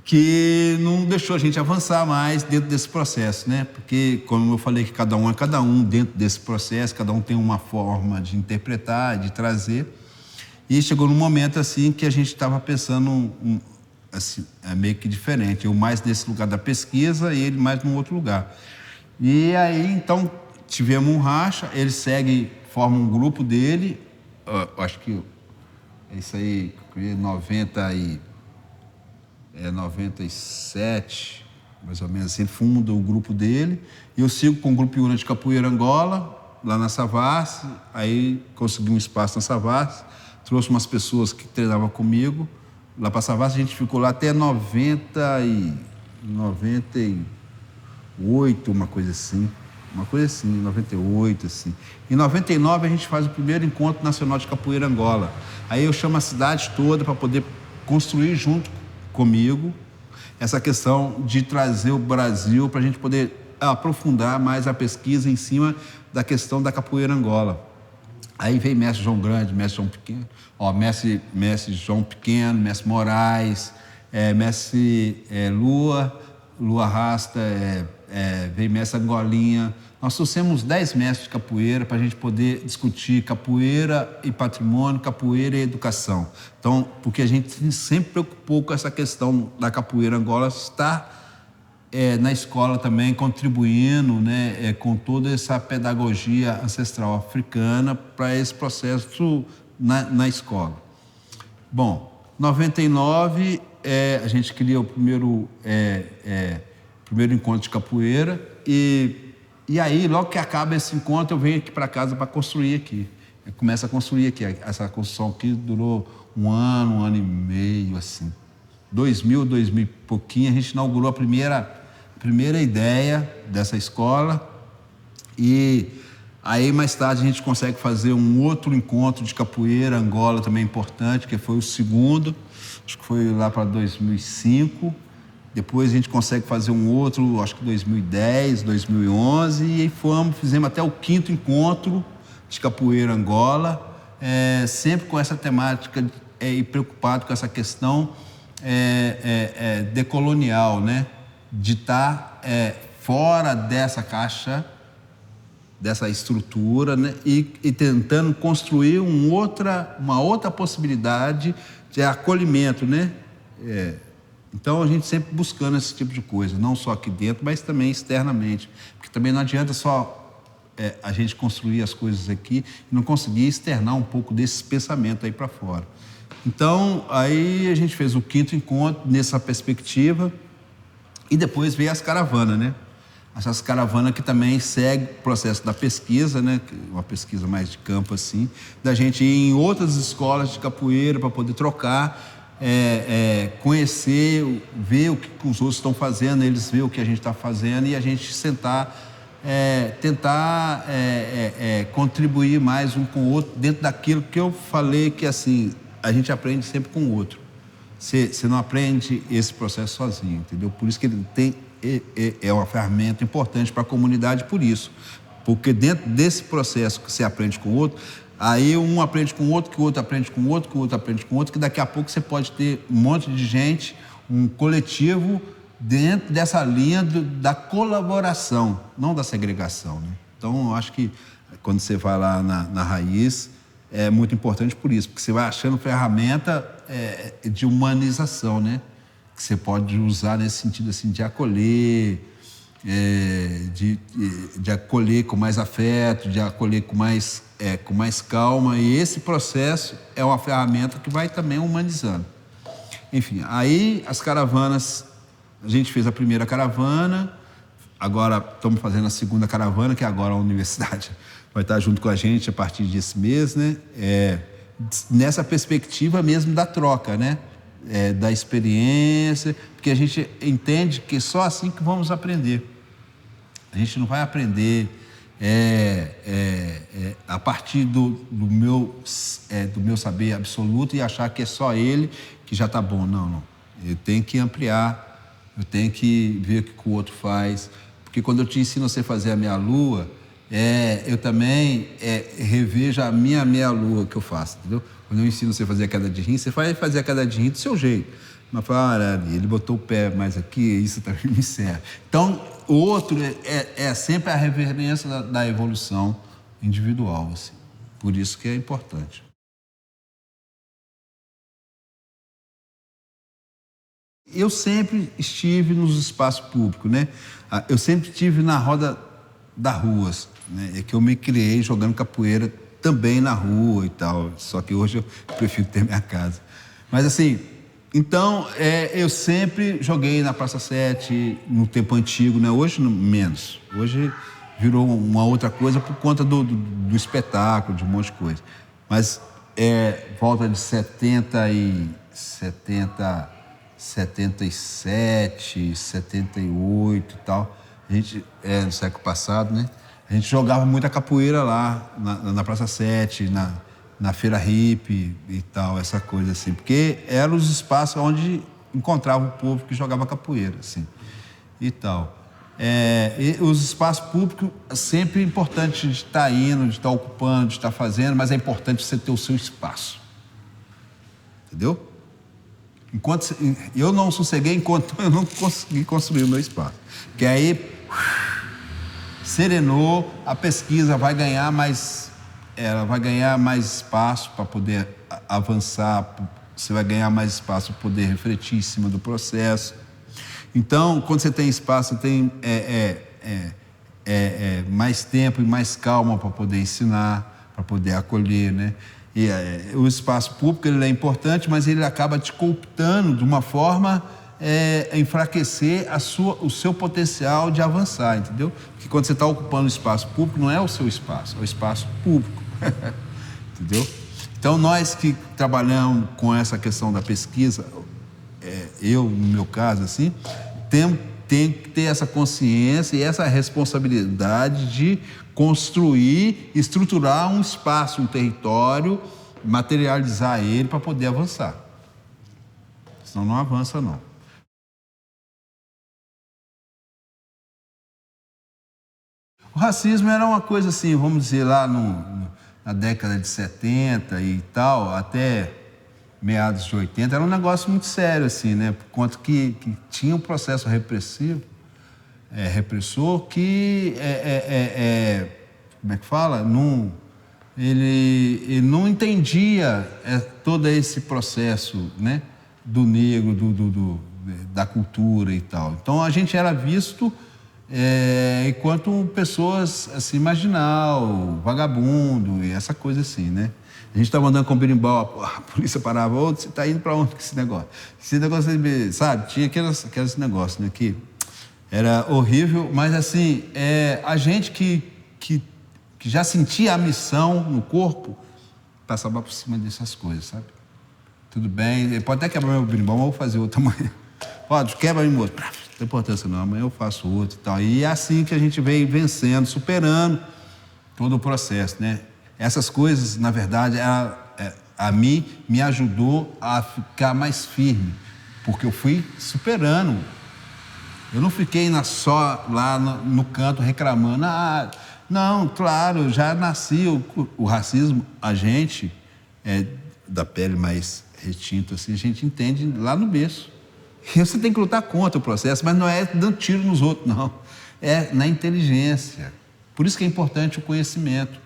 que não deixou a gente avançar mais dentro desse processo, né? Porque, como eu falei, que cada um é cada um dentro desse processo, cada um tem uma forma de interpretar, de trazer. E chegou num momento assim que a gente estava pensando assim, meio que diferente. Eu mais nesse lugar da pesquisa e ele mais num outro lugar. E aí, então, tivemos um racha, ele forma um grupo dele, acho que é isso aí, 97, mais ou menos assim, ele funda o grupo dele, e eu sigo com o Grupo Iuna de Capoeira Angola, lá na Savassi, aí consegui um espaço na Savassi, trouxe umas pessoas que treinavam comigo, lá para Savassi, a gente ficou lá até 98, uma coisa assim, 98, assim. Em 99 a gente faz o primeiro encontro nacional de capoeira Angola. Aí eu chamo a cidade toda para poder construir junto comigo essa questão de trazer o Brasil para a gente poder aprofundar mais a pesquisa em cima da questão da capoeira Angola. Aí veio mestre João Grande, mestre João Pequeno, mestre João Pequeno, mestre Moraes, mestre Lua Rasta, veio mestre Angolinha. Nós trouxemos 10 mestres de capoeira para a gente poder discutir capoeira e patrimônio, capoeira e educação. Então, porque a gente sempre preocupou com essa questão da capoeira Angola estar na escola também, contribuindo, né, com toda essa pedagogia ancestral africana para esse processo na escola. Bom, 99, a gente cria o primeiro encontro de capoeira e aí, logo que acaba esse encontro, eu venho aqui para casa para construir aqui. Eu começo a construir aqui. Essa construção aqui durou um ano e meio, assim. 2000 e pouquinho, a gente inaugurou a primeira ideia dessa escola. E aí, mais tarde, a gente consegue fazer um outro encontro de capoeira Angola também importante, que foi o segundo. Acho que foi lá para 2005. Depois a gente consegue fazer um outro, acho que 2010, 2011, e fizemos até o 5º encontro de capoeira Angola, sempre com essa temática e preocupado com essa questão decolonial, né? De estar fora dessa caixa, dessa estrutura, né? E tentando construir uma outra possibilidade de acolhimento, né? Então, a gente sempre buscando esse tipo de coisa, não só aqui dentro, mas também externamente. Porque também não adianta só a gente construir as coisas aqui e não conseguir externar um pouco desse pensamento aí para fora. Então, aí a gente fez o 5º encontro nessa perspectiva e depois veio as caravanas, né? Essas caravanas que também seguem o processo da pesquisa, né? Uma pesquisa mais de campo, assim, da gente ir em outras escolas de capoeira para poder trocar conhecer, ver o que os outros estão fazendo, eles ver o que a gente está fazendo e a gente sentar, tentar contribuir mais um com o outro dentro daquilo que eu falei que assim, a gente aprende sempre com o outro. Você não aprende esse processo sozinho, entendeu? Por isso que ele é uma ferramenta importante para a comunidade, por isso. Porque dentro desse processo que você aprende com o outro, aí um aprende com o outro, que o outro aprende com o outro, que o outro aprende com o outro, que daqui a pouco você pode ter um monte de gente, um coletivo dentro dessa linha da colaboração, não da segregação, né? Então, eu acho que quando você vai lá na raiz, é muito importante por isso, porque você vai achando ferramenta de humanização, né? Que você pode usar nesse sentido assim, de acolher, de acolher com mais afeto, de acolher com mais calma. E esse processo é uma ferramenta que vai também humanizando. Enfim, aí as caravanas, a gente fez a primeira caravana, agora estamos fazendo a segunda caravana, que agora a universidade vai estar junto com a gente a partir desse mês, né? Nessa perspectiva mesmo da troca, né? Da experiência, porque a gente entende que é só assim que vamos aprender. A gente não vai aprender a partir do meu saber absoluto e achar que é só ele que já está bom. Não. Eu tenho que ampliar, eu tenho que ver o que o outro faz. Porque quando eu te ensino a você fazer a meia-lua, eu também revejo a minha meia-lua que eu faço, entendeu? Quando eu ensino você a fazer a queda de rim, você vai fazer a queda de rim do seu jeito. Mas fala, ele botou o pé mais aqui, isso também me serve. Então, o outro é sempre a reverência da evolução individual, assim. Por isso que é importante. Eu sempre estive nos espaços públicos, né? Eu sempre estive na roda da rua, né? É que eu me criei jogando capoeira também na rua e tal, só que hoje eu prefiro ter minha casa. Mas assim, então, eu sempre joguei na Praça 7, no tempo antigo, né? Hoje menos, hoje virou uma outra coisa por conta do espetáculo, de um monte de coisa. Mas volta de 77, 78 e tal, a gente, no século passado, né? A gente jogava muita capoeira lá, na Praça 7, na Feira Hippie e tal, essa coisa assim. Porque eram os espaços onde encontrava o povo que jogava capoeira, assim, e tal. E os espaços públicos, sempre é importante de estar indo, de estar ocupando, de estar fazendo, mas é importante você ter o seu espaço. Entendeu? Eu não sosseguei enquanto eu não consegui construir o meu espaço. Porque aí serenou, a pesquisa vai ganhar mais, ela vai ganhar mais espaço para poder avançar, você vai ganhar mais espaço para poder refletir em cima do processo. Então, quando você tem espaço, você tem mais tempo e mais calma para poder ensinar, para poder acolher, né? E o espaço público ele é importante, mas ele acaba te cooptando de uma forma a enfraquecer o seu potencial de avançar, entendeu? Porque quando você está ocupando o espaço público, não é o seu espaço, é o espaço público, entendeu? Então, nós que trabalhamos com essa questão da pesquisa, eu, no meu caso, assim, tem que ter essa consciência e essa responsabilidade de construir, estruturar um espaço, um território, materializar ele para poder avançar. Senão não avança, não. O racismo era uma coisa assim, vamos dizer, lá na década de 70 e tal, até meados de 80, era um negócio muito sério, assim, né? Por conta que tinha um processo repressivo, repressor, que como é que fala? Ele não entendia todo esse processo, né? Do negro, da cultura e tal. Então, a gente era visto enquanto pessoas assim, marginal, vagabundo e essa coisa assim, né? A gente estava andando com o berimbau, a polícia parava, você está indo para onde com esse negócio? Esse negócio, sabe, tinha aqueles negócios, né, que era horrível, mas assim, a gente que já sentia a missão no corpo, passava por cima dessas coisas, sabe? tudo bem. Ele pode até quebrar meu berimbau, mas eu vou fazer outro amanhã. Ó, quebra aí, moço. Não tem importância não, amanhã eu faço outro e tal. E é assim que a gente vem vencendo, superando todo o processo, né? Essas coisas, na verdade, a mim me ajudou a ficar mais firme, porque eu fui superando. Eu não fiquei só lá no canto reclamando. Ah, não, claro, eu já nasci. O racismo, a gente, da pele mais retinta, assim, a gente entende lá no berço. E você tem que lutar contra o processo, mas não é dando tiro nos outros, não. É na inteligência. Por isso que é importante o conhecimento.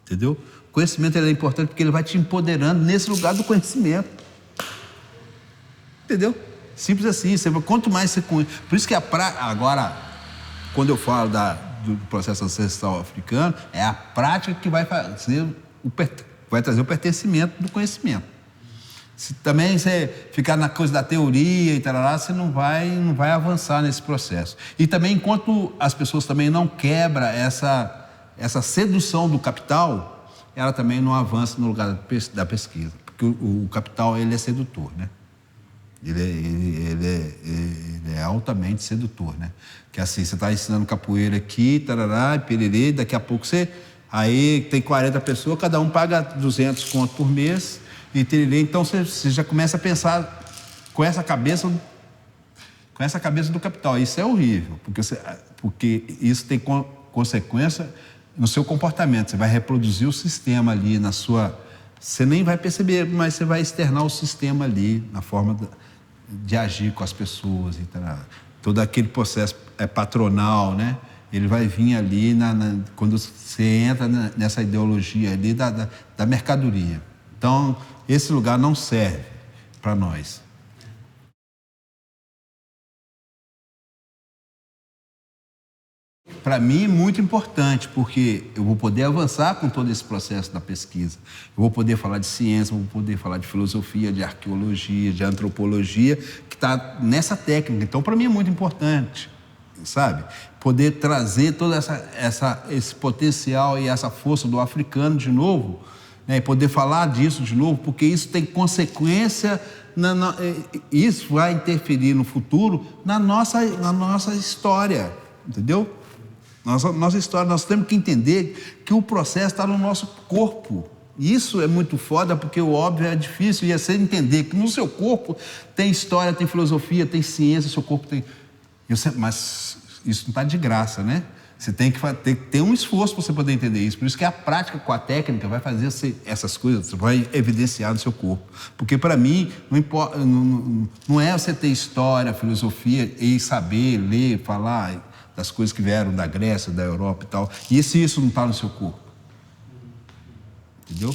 Entendeu? O conhecimento é importante porque ele vai te empoderando nesse lugar do conhecimento. Entendeu? Simples assim. Quanto mais você conhece. Por isso que agora, quando eu falo do processo ancestral africano, é a prática que vai fazer vai trazer o pertencimento do conhecimento. Se também você ficar na coisa da teoria e tal, você não vai avançar nesse processo. E também, enquanto as pessoas também não quebram essa sedução do capital, ela também não avança no lugar da pesquisa. Porque o capital, ele é sedutor, né? Ele é altamente sedutor, né? Que assim, você está ensinando capoeira aqui, tarará, pererê, daqui a pouco aí tem 40 pessoas, cada um paga 200 conto por mês, e tererê, então você já começa a pensar com essa cabeça do capital. Isso é horrível, porque isso tem consequência no seu comportamento. Você vai reproduzir o sistema ali na sua... Você nem vai perceber, mas você vai externar o sistema ali na forma de agir com as pessoas. Então, todo aquele processo patronal, né? Ele vai vir ali quando você entra nessa ideologia ali da mercadoria. Então, esse lugar não serve para nós. Para mim é muito importante, porque eu vou poder avançar com todo esse processo da pesquisa. Eu vou poder falar de ciência, vou poder falar de filosofia, de arqueologia, de antropologia, que está nessa técnica. Então, para mim é muito importante, sabe? Poder trazer todo esse potencial e essa força do africano de novo, né? E poder falar disso de novo, porque isso tem consequência, isso vai interferir no futuro na nossa história, entendeu? Nossa história, nós temos que entender que o processo está no nosso corpo. Isso é muito foda, porque o óbvio é difícil, e é você entender que no seu corpo tem história, tem filosofia, tem ciência, seu corpo tem... Mas isso não está de graça, né? Você tem que ter um esforço para você poder entender isso. Por isso que a prática com a técnica vai fazer essas coisas, vai evidenciar no seu corpo. Porque, para mim, não é você ter história, filosofia e saber, ler, falar das coisas que vieram da Grécia, da Europa e tal. E se isso não está no seu corpo? Entendeu?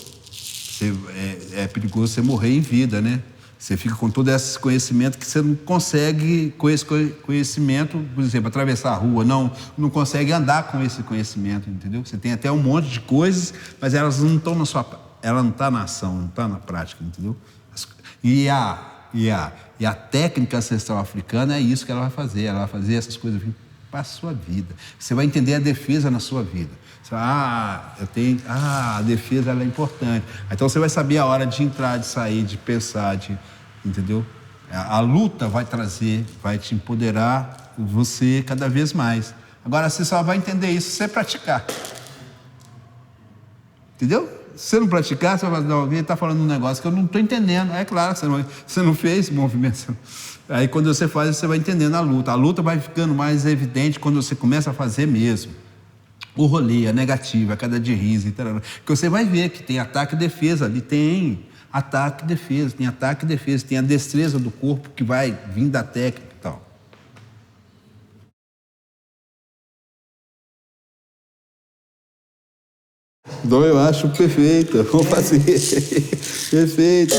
É perigoso você morrer em vida, né? Você fica com todo esse conhecimento que você não consegue, com esse conhecimento, por exemplo, atravessar a rua, não consegue andar com esse conhecimento, entendeu? Você tem até um monte de coisas, mas elas não estão ela não está na ação, não está na prática, entendeu? E a técnica ancestral africana é isso que ela vai fazer essas coisas vir para a sua vida. Você vai entender a defesa na sua vida. Você vai, a defesa ela é importante. Então você vai saber a hora de entrar, de sair, de pensar, entendeu? A luta vai te empoderar você cada vez mais. Agora você só vai entender isso se você praticar. Entendeu? Se você não praticar, você vai falar, não, alguém está falando um negócio que eu não estou entendendo. É claro, você não fez movimento. Aí quando você faz, você vai entendendo a luta. A luta vai ficando mais evidente quando você começa a fazer mesmo. O rolê, a negativa, a queda de riso, etc. Porque você vai ver que tem ataque e defesa ali, tem ataque e defesa, tem ataque e defesa, tem a destreza do corpo que vai vir da técnica e tal. Então eu acho perfeito, vamos fazer. Perfeito.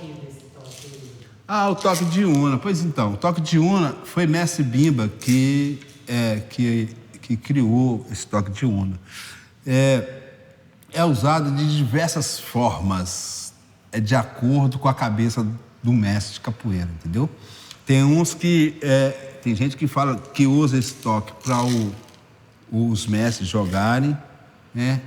pouquinho desse toque. O toque de Iuna. Pois então, o toque de Iuna foi Mestre Bimba que criou esse toque de Iuna. É usado de diversas formas, de acordo com a cabeça do mestre de capoeira, entendeu? Tem uns que... tem gente que fala que usa esse toque para os mestres jogarem, né?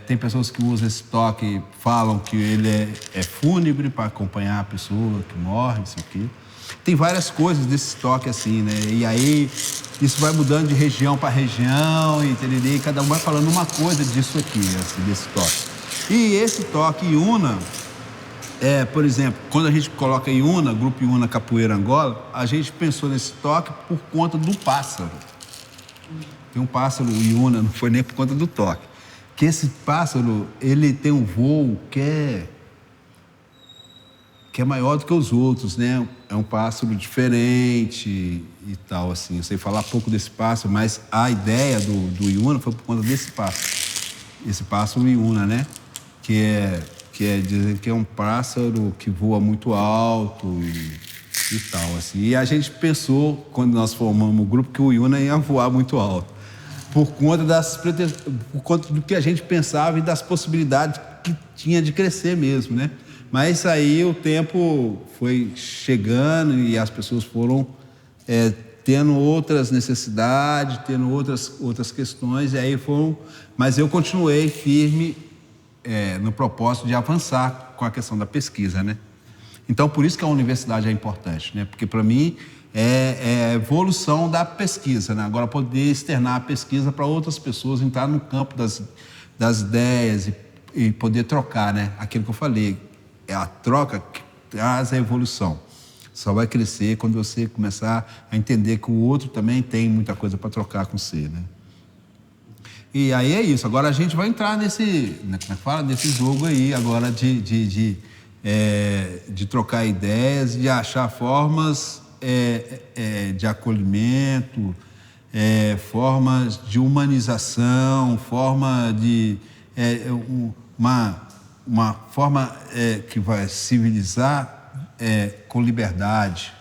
Tem pessoas que usam esse toque, falam que ele é fúnebre para acompanhar a pessoa que morre, isso aqui. Tem várias coisas desse toque assim, né? E aí isso vai mudando de região para região, entendeu? E cada um vai falando uma coisa disso aqui, assim, desse toque. E esse toque Iuna, por exemplo, quando a gente coloca Iuna, Grupo Iuna Capoeira Angola, a gente pensou nesse toque por conta do pássaro. Tem um pássaro Iuna, não foi nem por conta do toque. Que esse pássaro, ele tem um voo que é maior do que os outros, né? É um pássaro diferente e tal, assim. Eu sei falar pouco desse pássaro, mas a ideia do Iuna foi por conta desse pássaro. Esse pássaro Iuna, né? Dizem que é um pássaro que voa muito alto e tal, assim. E a gente pensou, quando nós formamos o grupo, que o Iuna ia voar muito alto. Por conta do que a gente pensava e das possibilidades que tinha de crescer mesmo, né? Mas aí o tempo foi chegando e as pessoas foram tendo outras necessidades, tendo outras questões, e aí foram... Mas eu continuei firme no propósito de avançar com a questão da pesquisa, né? Então, por isso que a universidade é importante, né? Porque, para mim, é a evolução da pesquisa, né? Agora, poder externar a pesquisa para outras pessoas, entrar no campo das ideias e poder trocar, né? Aquilo que eu falei, é a troca que traz a evolução. Só vai crescer quando você começar a entender que o outro também tem muita coisa para trocar com você, né? E aí é isso. Agora a gente vai entrar nesse jogo aí agora de trocar ideias, de achar formas de acolhimento, formas de humanização, forma de uma forma que vai civilizar com liberdade,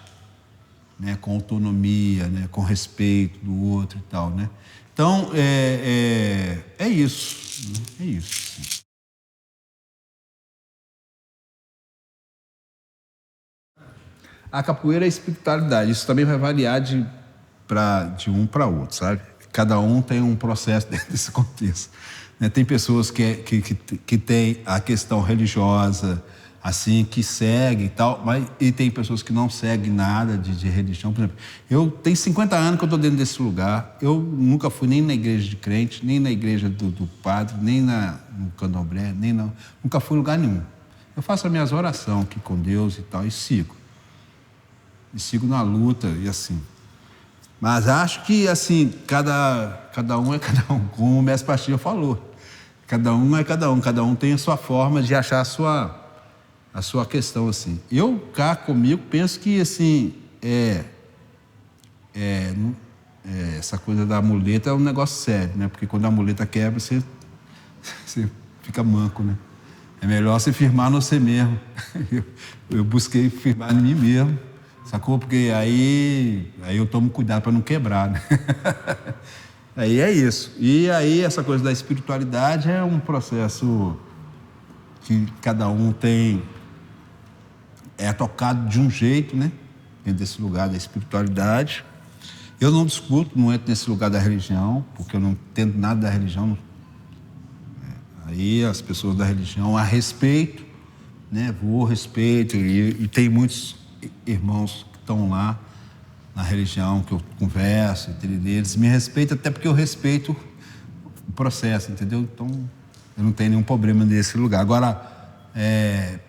né, com autonomia, né, com respeito do outro e tal, né? Então, é isso. É isso. A capoeira é espiritualidade. Isso também vai variar de um para outro, sabe? Cada um tem um processo dentro desse contexto. Né? Tem pessoas que têm a questão religiosa, assim, que segue e tal, e tem pessoas que não seguem nada de religião. Por exemplo, eu tenho 50 anos que eu estou dentro desse lugar, eu nunca fui nem na igreja de crente, nem na igreja do padre, nem no candomblé, nunca fui em lugar nenhum. Eu faço as minhas orações aqui com Deus e tal, e sigo. E sigo na luta e assim. Mas acho que, assim, cada um é cada um, como o mestre Pastilha falou. Cada um é cada um tem a sua forma de achar a sua questão, assim. Eu, cá comigo, penso que, assim, essa coisa da muleta é um negócio sério, né? Porque quando a muleta quebra, você fica manco, né? É melhor você firmar no você mesmo. Eu busquei firmar em mim mesmo, sacou? Porque aí eu tomo cuidado para não quebrar, né? Aí é isso. E aí essa coisa da espiritualidade é um processo que cada um é tocado de um jeito, né? Dentro desse lugar da espiritualidade. Eu não discuto, não entro nesse lugar da religião, porque eu não entendo nada da religião. Aí as pessoas da religião a respeito, né? Respeito, e tem muitos irmãos que estão lá na religião que eu converso, entendeu? Eles me respeitam até porque eu respeito o processo, entendeu? Então eu não tenho nenhum problema nesse lugar. Agora,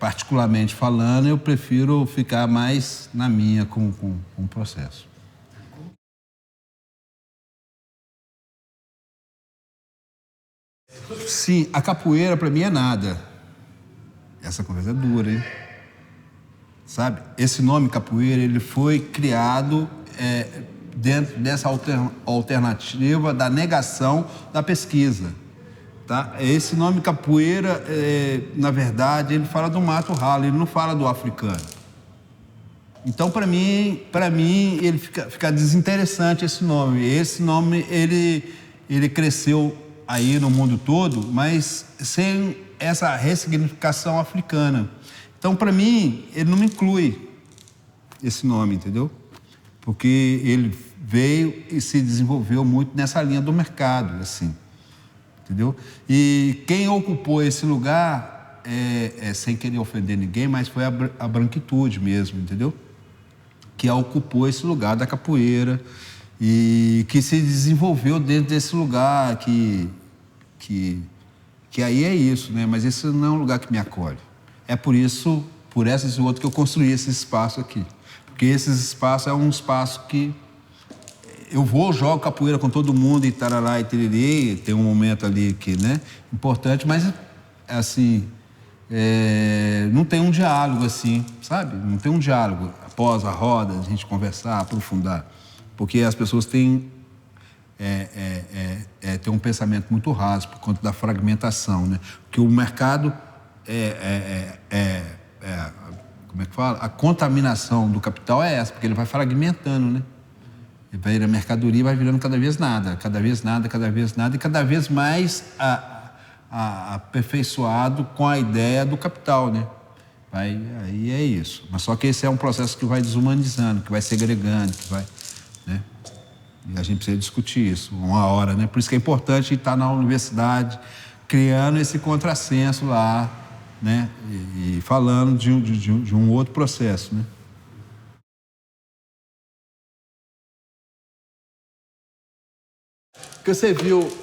particularmente falando, eu prefiro ficar mais na minha com o processo. Sim, a capoeira para mim é nada. Essa conversa é dura, hein? Sabe? Esse nome capoeira, ele foi criado dentro dessa alternativa da negação da pesquisa. tá? Esse nome capoeira, na verdade, ele fala do mato ralo, ele não fala do africano. Então, para mim, ele fica desinteressante esse nome. Esse nome, ele cresceu aí no mundo todo, mas sem essa ressignificação africana. Então, para mim, ele não me inclui esse nome, entendeu? Porque ele veio e se desenvolveu muito nessa linha do mercado, assim, entendeu? E quem ocupou esse lugar, sem querer ofender ninguém, mas foi a branquitude mesmo, entendeu? Que ocupou esse lugar da capoeira e que se desenvolveu dentro desse lugar, que aí é isso, né? Mas esse não é um lugar que me acolhe. É por isso, por essas e outras, que eu construí esse espaço aqui. Porque esse espaço é um espaço que eu jogo capoeira com todo mundo e tarará e tererê, tem um momento ali que, né, importante, mas, assim, não tem um diálogo, assim, sabe? Não tem um diálogo após a roda, a gente conversar, aprofundar. Porque as pessoas têm um pensamento muito raso por conta da fragmentação, né? Porque o mercado como é que fala? A contaminação do capital é essa, porque ele vai fragmentando, né? Ele vai ir a mercadoria, vai virando cada vez nada, cada vez nada, cada vez nada, e cada vez mais aperfeiçoado com a ideia do capital, né? Aí é isso. Mas só que esse é um processo que vai desumanizando, que vai segregando, que vai, né? E a gente precisa discutir isso uma hora, né? Por isso que é importante estar na universidade, criando esse contrassenso lá, né? E falando de um outro processo, né? Porque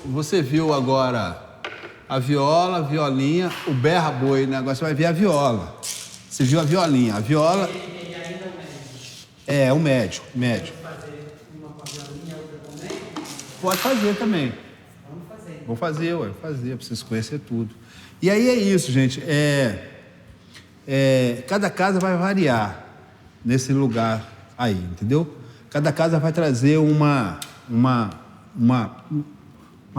você viu agora a viola, a violinha, o berra-boi, né? Agora você vai ver a viola. Você viu a violinha, a viola... Ele ainda é o médio. É, o médio. Pode fazer uma com a violinha, outra com o médio? Pode fazer também. Vamos fazer. Vou fazer, pra vocês conhecerem tudo. E aí é isso, gente. Cada casa vai variar nesse lugar aí, entendeu? Cada casa vai trazer uma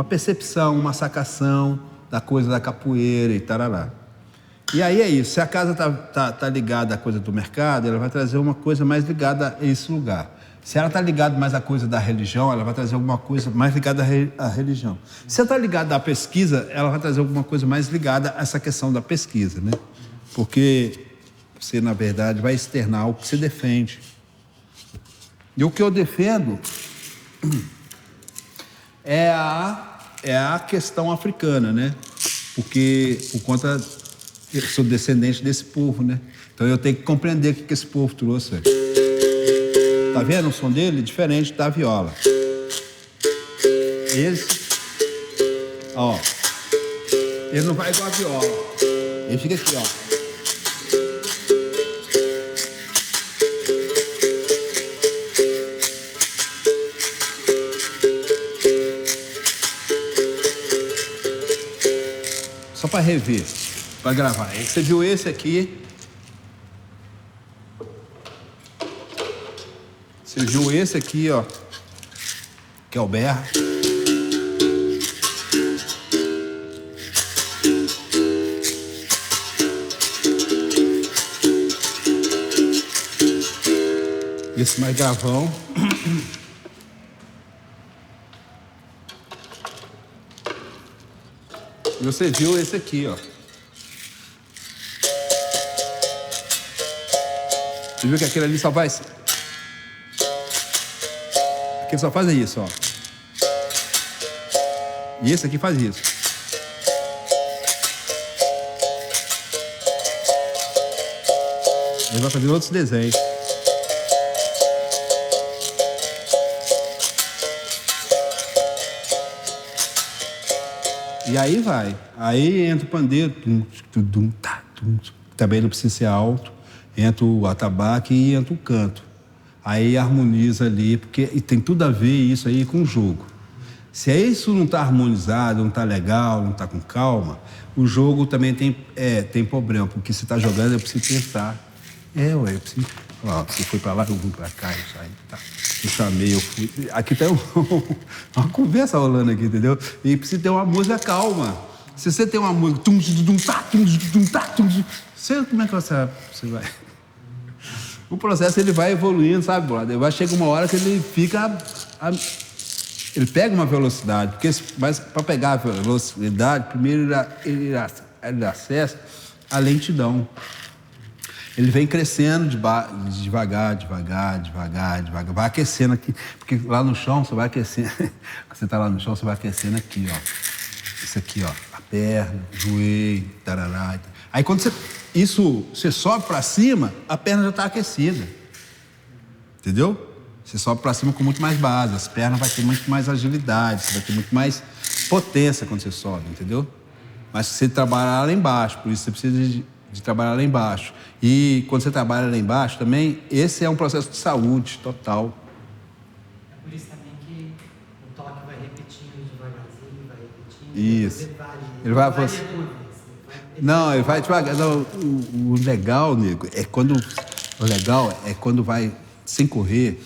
percepção, uma sacação da coisa da capoeira e tarará. E aí é isso. Se a casa tá ligada à coisa do mercado, ela vai trazer uma coisa mais ligada a esse lugar. Se ela está ligada mais à coisa da religião, ela vai trazer alguma coisa mais ligada à religião. Se ela está ligada à pesquisa, ela vai trazer alguma coisa mais ligada a essa questão da pesquisa, né? Porque você, na verdade, vai externar o que você defende. E o que eu defendo é a questão africana, né? Porque, por conta, eu sou descendente desse povo, né? Então eu tenho que compreender o que esse povo trouxe. Tá vendo o som dele? Diferente da viola. Esse, ó, ele não vai igual a viola. Ele fica aqui, ó. Só para rever, para gravar. Aí você viu esse aqui. Você viu esse aqui, ó, que é o berra. Esse mais gravão. E você viu esse aqui, ó. Você viu que aquele ali só vai... Aquele só faz isso, ó. E esse aqui faz isso. Ele vai fazer outros desenhos. E aí vai. Aí entra o pandeiro. Também não precisa ser alto. Entra o atabaque e entra o canto. Aí harmoniza ali, porque e tem tudo a ver isso aí com o jogo. Se isso não está harmonizado, não está legal, não está com calma, o jogo também tem problema, porque se está jogando, eu preciso pensar. Eu preciso... Ó, você foi para lá, eu vim para cá, eu saí, tá. Eu chamei, eu fui... Aqui tem uma conversa rolando aqui, entendeu? E precisa ter uma música calma. Se você tem uma música, tum, tum, tá, tum, tum, tá, tum, você, como é que você vai? O processo ele vai evoluindo, sabe, brother? Vai chegar uma hora que ele fica... Ele pega uma velocidade, mas para pegar a velocidade, primeiro ele acessa a lentidão. Ele vem crescendo devagar, vai aquecendo aqui, porque lá no chão você vai aquecendo, quando você está lá no chão você vai aquecendo aqui, ó, isso aqui, ó, a perna, o joelho, tarará. Aí quando você sobe para cima, a perna já está aquecida, entendeu? Você sobe para cima com muito mais base, as pernas vai ter muito mais agilidade, você vai ter muito mais potência quando você sobe, entendeu? Mas você trabalhar lá embaixo, por isso você precisa de trabalhar lá embaixo. E quando você trabalha lá embaixo também, esse é um processo de saúde total. É por isso também que o toque vai repetindo devagarzinho, vai repetindo. Isso. Ele vai... Não, ele vai devagar. Não, o legal, nego, é quando... O legal é quando vai sem correr...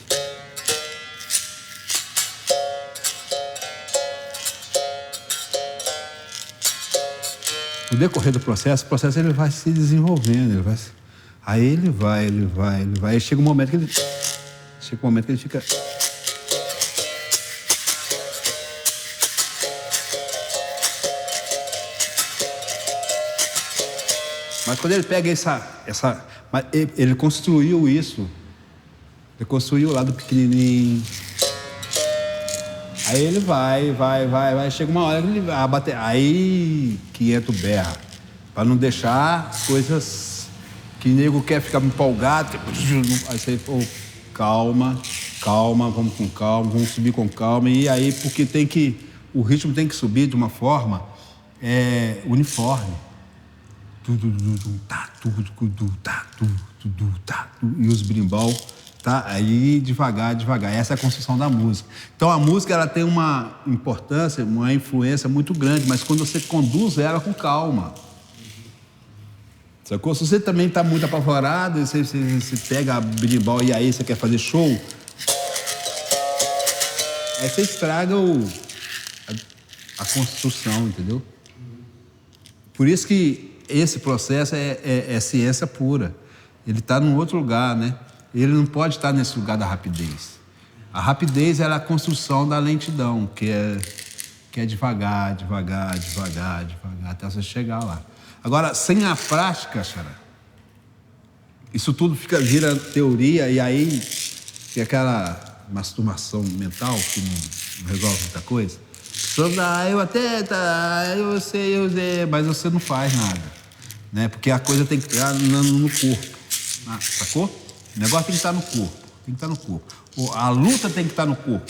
No decorrer do processo, o processo ele vai se desenvolvendo, aí ele vai. Aí chega um momento que ele fica... Mas quando ele pega ele construiu isso. Ele construiu lá do pequenininho. Aí ele vai, chega uma hora que ele vai bater, aí que entra o berra, para não deixar coisas que o nego quer ficar empolgado, aí você, calma, vamos com calma, vamos subir com calma, e aí porque o ritmo tem que subir de uma forma uniforme. E os brimbal... Tá? Aí devagar. Essa é a construção da música. Então a música ela tem uma importância, uma influência muito grande, mas quando você conduz ela com calma. Sacou? Se você também está muito apavorado, você pega a berimbau e aí você quer fazer show, aí você estraga a construção, entendeu? Por isso que esse processo é ciência pura. Ele está num outro lugar, né? Ele não pode estar nesse lugar da rapidez. A rapidez é a construção da lentidão, que é devagar, até você chegar lá. Agora, sem a prática, xará, isso tudo vira teoria e aí fica aquela masturbação mental que não resolve muita coisa. Eu sei, mas você não faz nada, né? Porque a coisa tem que estar no corpo, sacou? O negócio tem que estar no corpo, A luta tem que estar no corpo,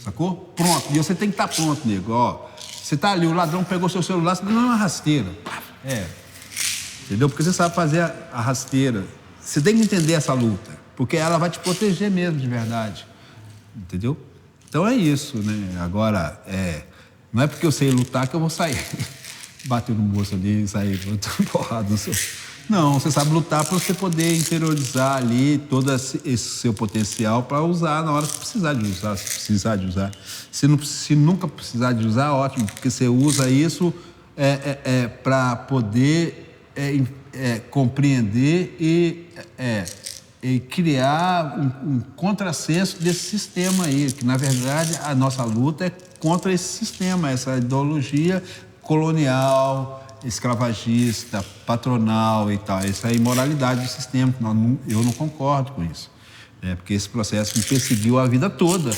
sacou? Pronto, e você tem que estar pronto, nego, ó. Você tá ali, o ladrão pegou seu celular, você deu uma rasteira. Entendeu? Porque você sabe fazer a rasteira. Você tem que entender essa luta, porque ela vai te proteger mesmo, de verdade. Entendeu? Então é isso, né? Agora, não é porque eu sei lutar que eu vou sair bater no moço ali e sair porrada no seu... Não, você sabe lutar para você poder interiorizar ali todo esse seu potencial para usar na hora que precisar de usar. Se nunca precisar de usar, ótimo, porque você usa isso para poder compreender e criar um contrassenso desse sistema aí, que na verdade a nossa luta é contra esse sistema, essa ideologia colonial, escravagista, patronal e tal, essa imoralidade do sistema, eu não concordo com isso, porque esse processo me perseguiu a vida toda.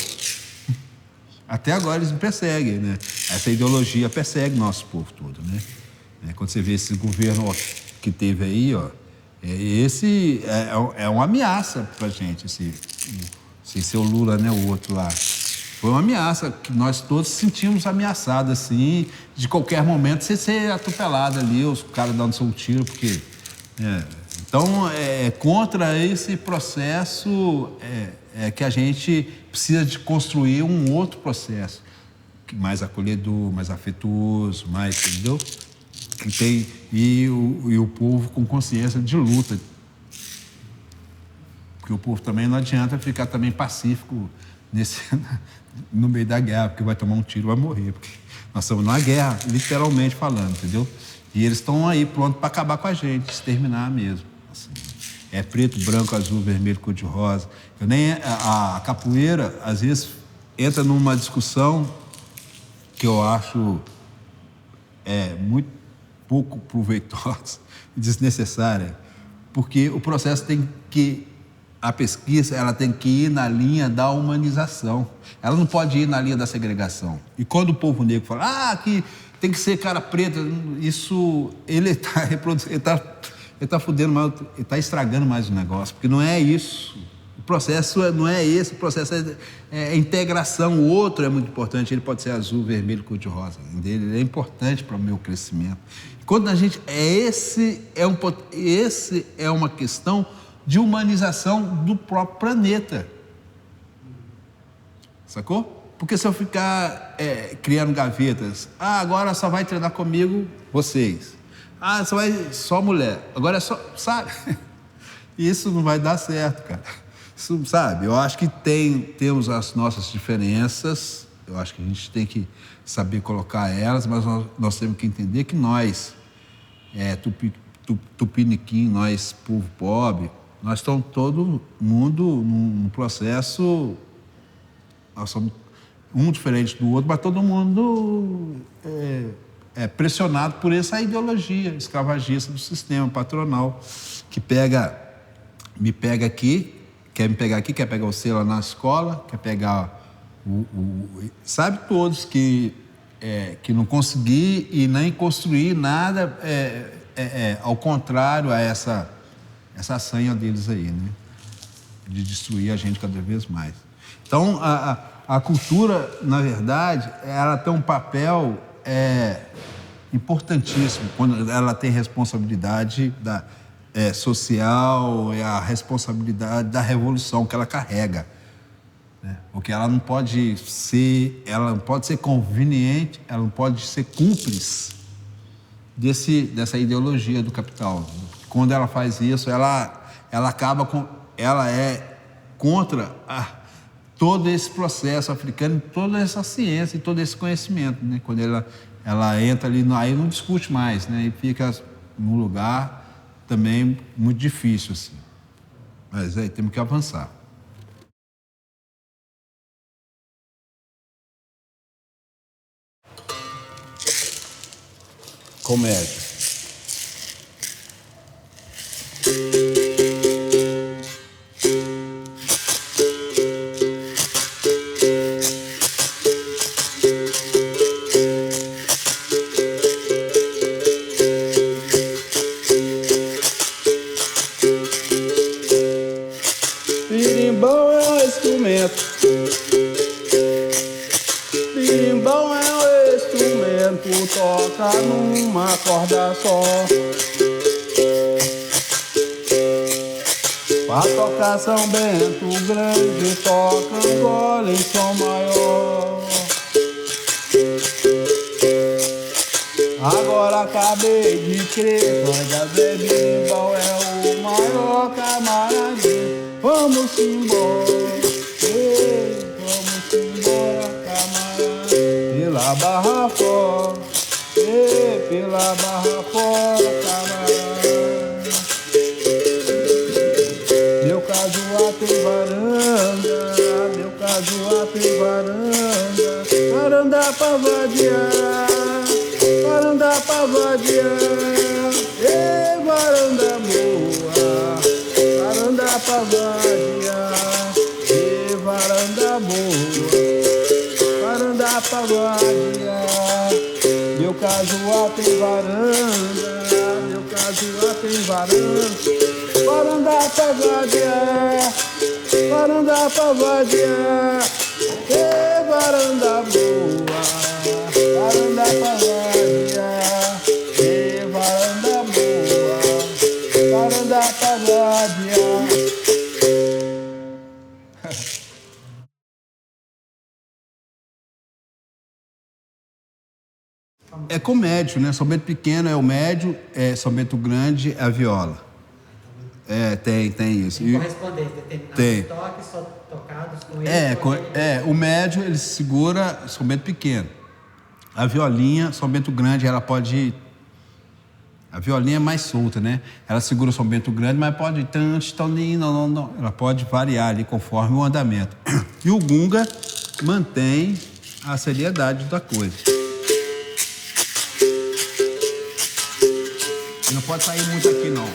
Até agora eles me perseguem, né? Essa ideologia persegue nosso povo todo, né? Quando você vê esse governo que teve aí, ó, esse é uma ameaça pra gente, sem ser o Lula, né, o outro lá. Foi uma ameaça que nós todos sentimos ameaçados, assim, de qualquer momento você ser atropelado ali, os caras dando seu tiro, porque... Então, contra esse processo que a gente precisa de construir um outro processo, mais acolhedor, mais afetuoso, mais, entendeu? Que tem, e o povo com consciência de luta. Porque o povo também não adianta ficar também pacífico no meio da guerra, porque vai tomar um tiro, vai morrer. Porque nós estamos na guerra, literalmente falando, entendeu? E eles estão aí prontos para acabar com a gente, exterminar mesmo. Assim, é preto, branco, azul, vermelho, cor-de-rosa. A capoeira, às vezes, entra numa discussão que eu acho muito pouco proveitosa e desnecessária, porque o processo a pesquisa, ela tem que ir na linha da humanização. Ela não pode ir na linha da segregação. E quando o povo negro fala, que tem que ser cara preta, isso, ele está fudendo mais, ele está estragando mais o negócio, porque não é isso. O processo não é esse, o processo é integração. O outro é muito importante, ele pode ser azul, vermelho, cor-de-rosa. Ele é importante para o meu crescimento. Quando a gente... Esse é uma questão de humanização do próprio planeta. Sacou? Porque se eu ficar criando gavetas, agora só vai treinar comigo vocês. Só mulher. Agora é só... Sabe? Isso não vai dar certo, cara. Isso, sabe? Eu acho que temos as nossas diferenças, eu acho que a gente tem que saber colocar elas, mas nós temos que entender que nós, tupiniquim, nós, povo pobre, nós estamos todo mundo num processo, nós somos um diferente do outro, mas todo mundo pressionado por essa ideologia escravagista do sistema patronal, que me pega aqui, quer me pegar aqui, quer pegar você lá na escola, quer pegar sabe todos que não consegui e nem construir nada, ao contrário a essa sanha deles aí, né? De destruir a gente cada vez mais. Então, a cultura, na verdade, ela tem um papel importantíssimo quando ela tem responsabilidade social, a responsabilidade da revolução que ela carrega, né? Porque ela não pode ser conveniente, ela não pode ser cúmplice dessa ideologia do capital. Quando ela faz isso, ela é contra todo esse processo africano, toda essa ciência e todo esse conhecimento, né? Quando ela entra ali, aí não discute mais, né? E fica num lugar também muito difícil, assim. Mas aí temos que avançar. Comédia. Birimbau é um instrumento. Birimbau é um instrumento, toca numa corda só. Pra tocar São Bento Grande, toca Angola em som maior. Agora acabei de crer, Corda Zé Birimbau é o maior camaradinho. Vamos embora, vamos embora, camarada. Pela barra fora, pela barra fora, camarada. Meu casuá tem varanda, meu casuá tem varanda. Varanda pra vadiar, varanda pra vadiar. Varanda boa, varanda pra vadiar. Varanda boa, varanda pra vadiar. Meu casuá tem varanda, meu casuá tem varanda. Varanda pra vadiar, varanda pra vadiar. Varanda boa, varanda pra vadiar. Varanda boa, varanda pra vadiar. É com médio, né? São Bento pequeno é o médio, São Bento grande é a viola. Tem isso. Tem correspondência, determinados toques só tocados com ele. O médio ele segura São Bento pequeno. A violinha, São Bento grande, ela pode... A violinha é mais solta, né? Ela segura o São Bento grande, mas pode... Ela pode variar ali conforme o andamento. E o gunga mantém a seriedade da coisa. E não pode sair muito aqui, não.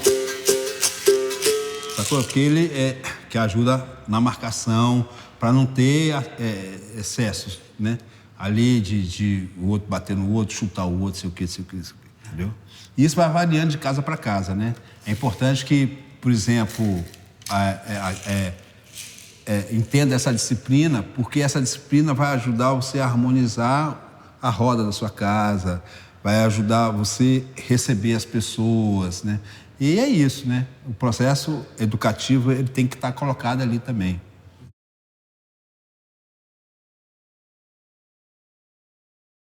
Sacou? Porque ele que ajuda na marcação, para não ter excessos, né? Ali de o outro bater no outro, chutar o outro, sei o quê, entendeu? E isso vai variando de casa para casa, né? É importante que, por exemplo, entenda essa disciplina, porque essa disciplina vai ajudar você a harmonizar a roda da sua casa, vai ajudar você a receber as pessoas, né? E é isso, né? O processo educativo ele tem que estar colocado ali também.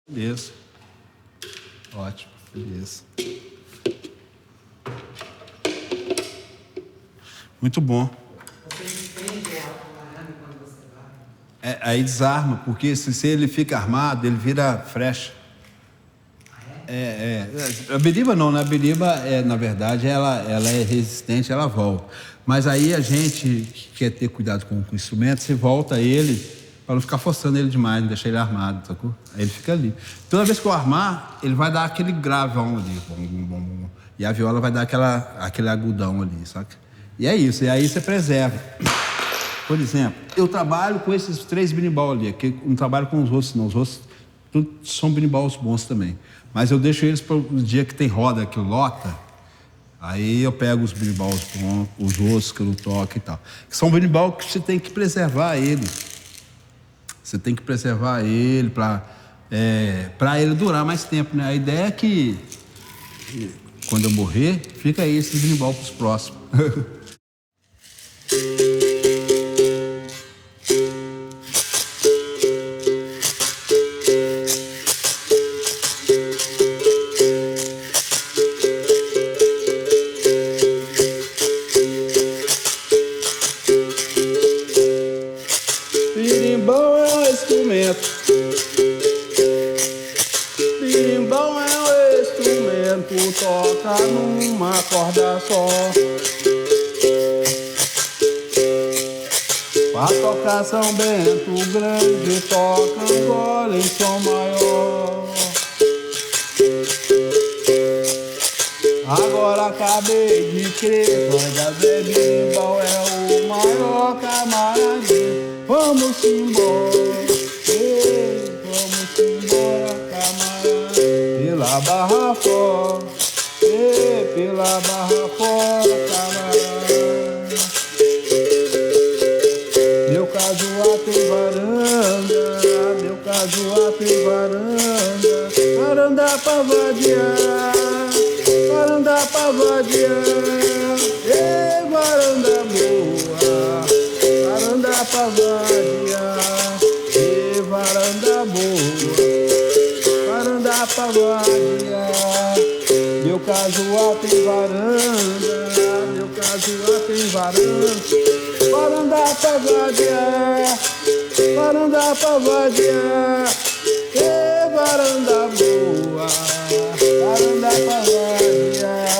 Beleza. Ótimo, beleza. Muito bom. Você entende o arame quando você vai? Aí desarma, porque se ele fica armado, ele vira frecha. A beriba não, né? A beriba, na verdade, ela é resistente, ela volta. Mas aí a gente que quer ter cuidado com o instrumento, você volta ele para não ficar forçando ele demais, não deixar ele armado, sacou? Aí ele fica ali. Toda vez que eu armar, ele vai dar aquele gravão ali. E a viola vai dar aquele agudão ali, saca? E é isso, e aí você preserva. Por exemplo, eu trabalho com esses 3 berimbau ali, que eu não trabalho com os outros, não. Os outros tudo são berimbaus bons também. Mas eu deixo eles para o dia que tem roda, que lota. Aí eu pego os berimbaus bons, os outros que eu não toco e tal. São berimbau que você tem que preservar ele. Você tem que preservar ele para ele durar mais tempo, né? A ideia é que quando eu morrer, fica aí esse berimbau para os próximos. Birimbau é um instrumento. Birimbau é um instrumento, toca numa corda só. Pra tocar São Bento grande, toca Angola em som maior. Agora acabei de crer, Corda Zé Birimbau é o maior camaradinho. Vamos embora, vamos embora, camarada. Pela barra fora, pela barra fora, camarada. Meu casuá tem varanda, meu casuá tem varanda. Varanda pra vadiar, varanda pra vadiar. Ei, varanda boa, varanda pra vadiar. Ei, varanda boa, varanda pra vadiar. Meu casuá tem varanda, meu casuá tem varanda. Varanda pra vadiar, varanda pra vadiar. Ei, varanda boa, varanda pra vadiar.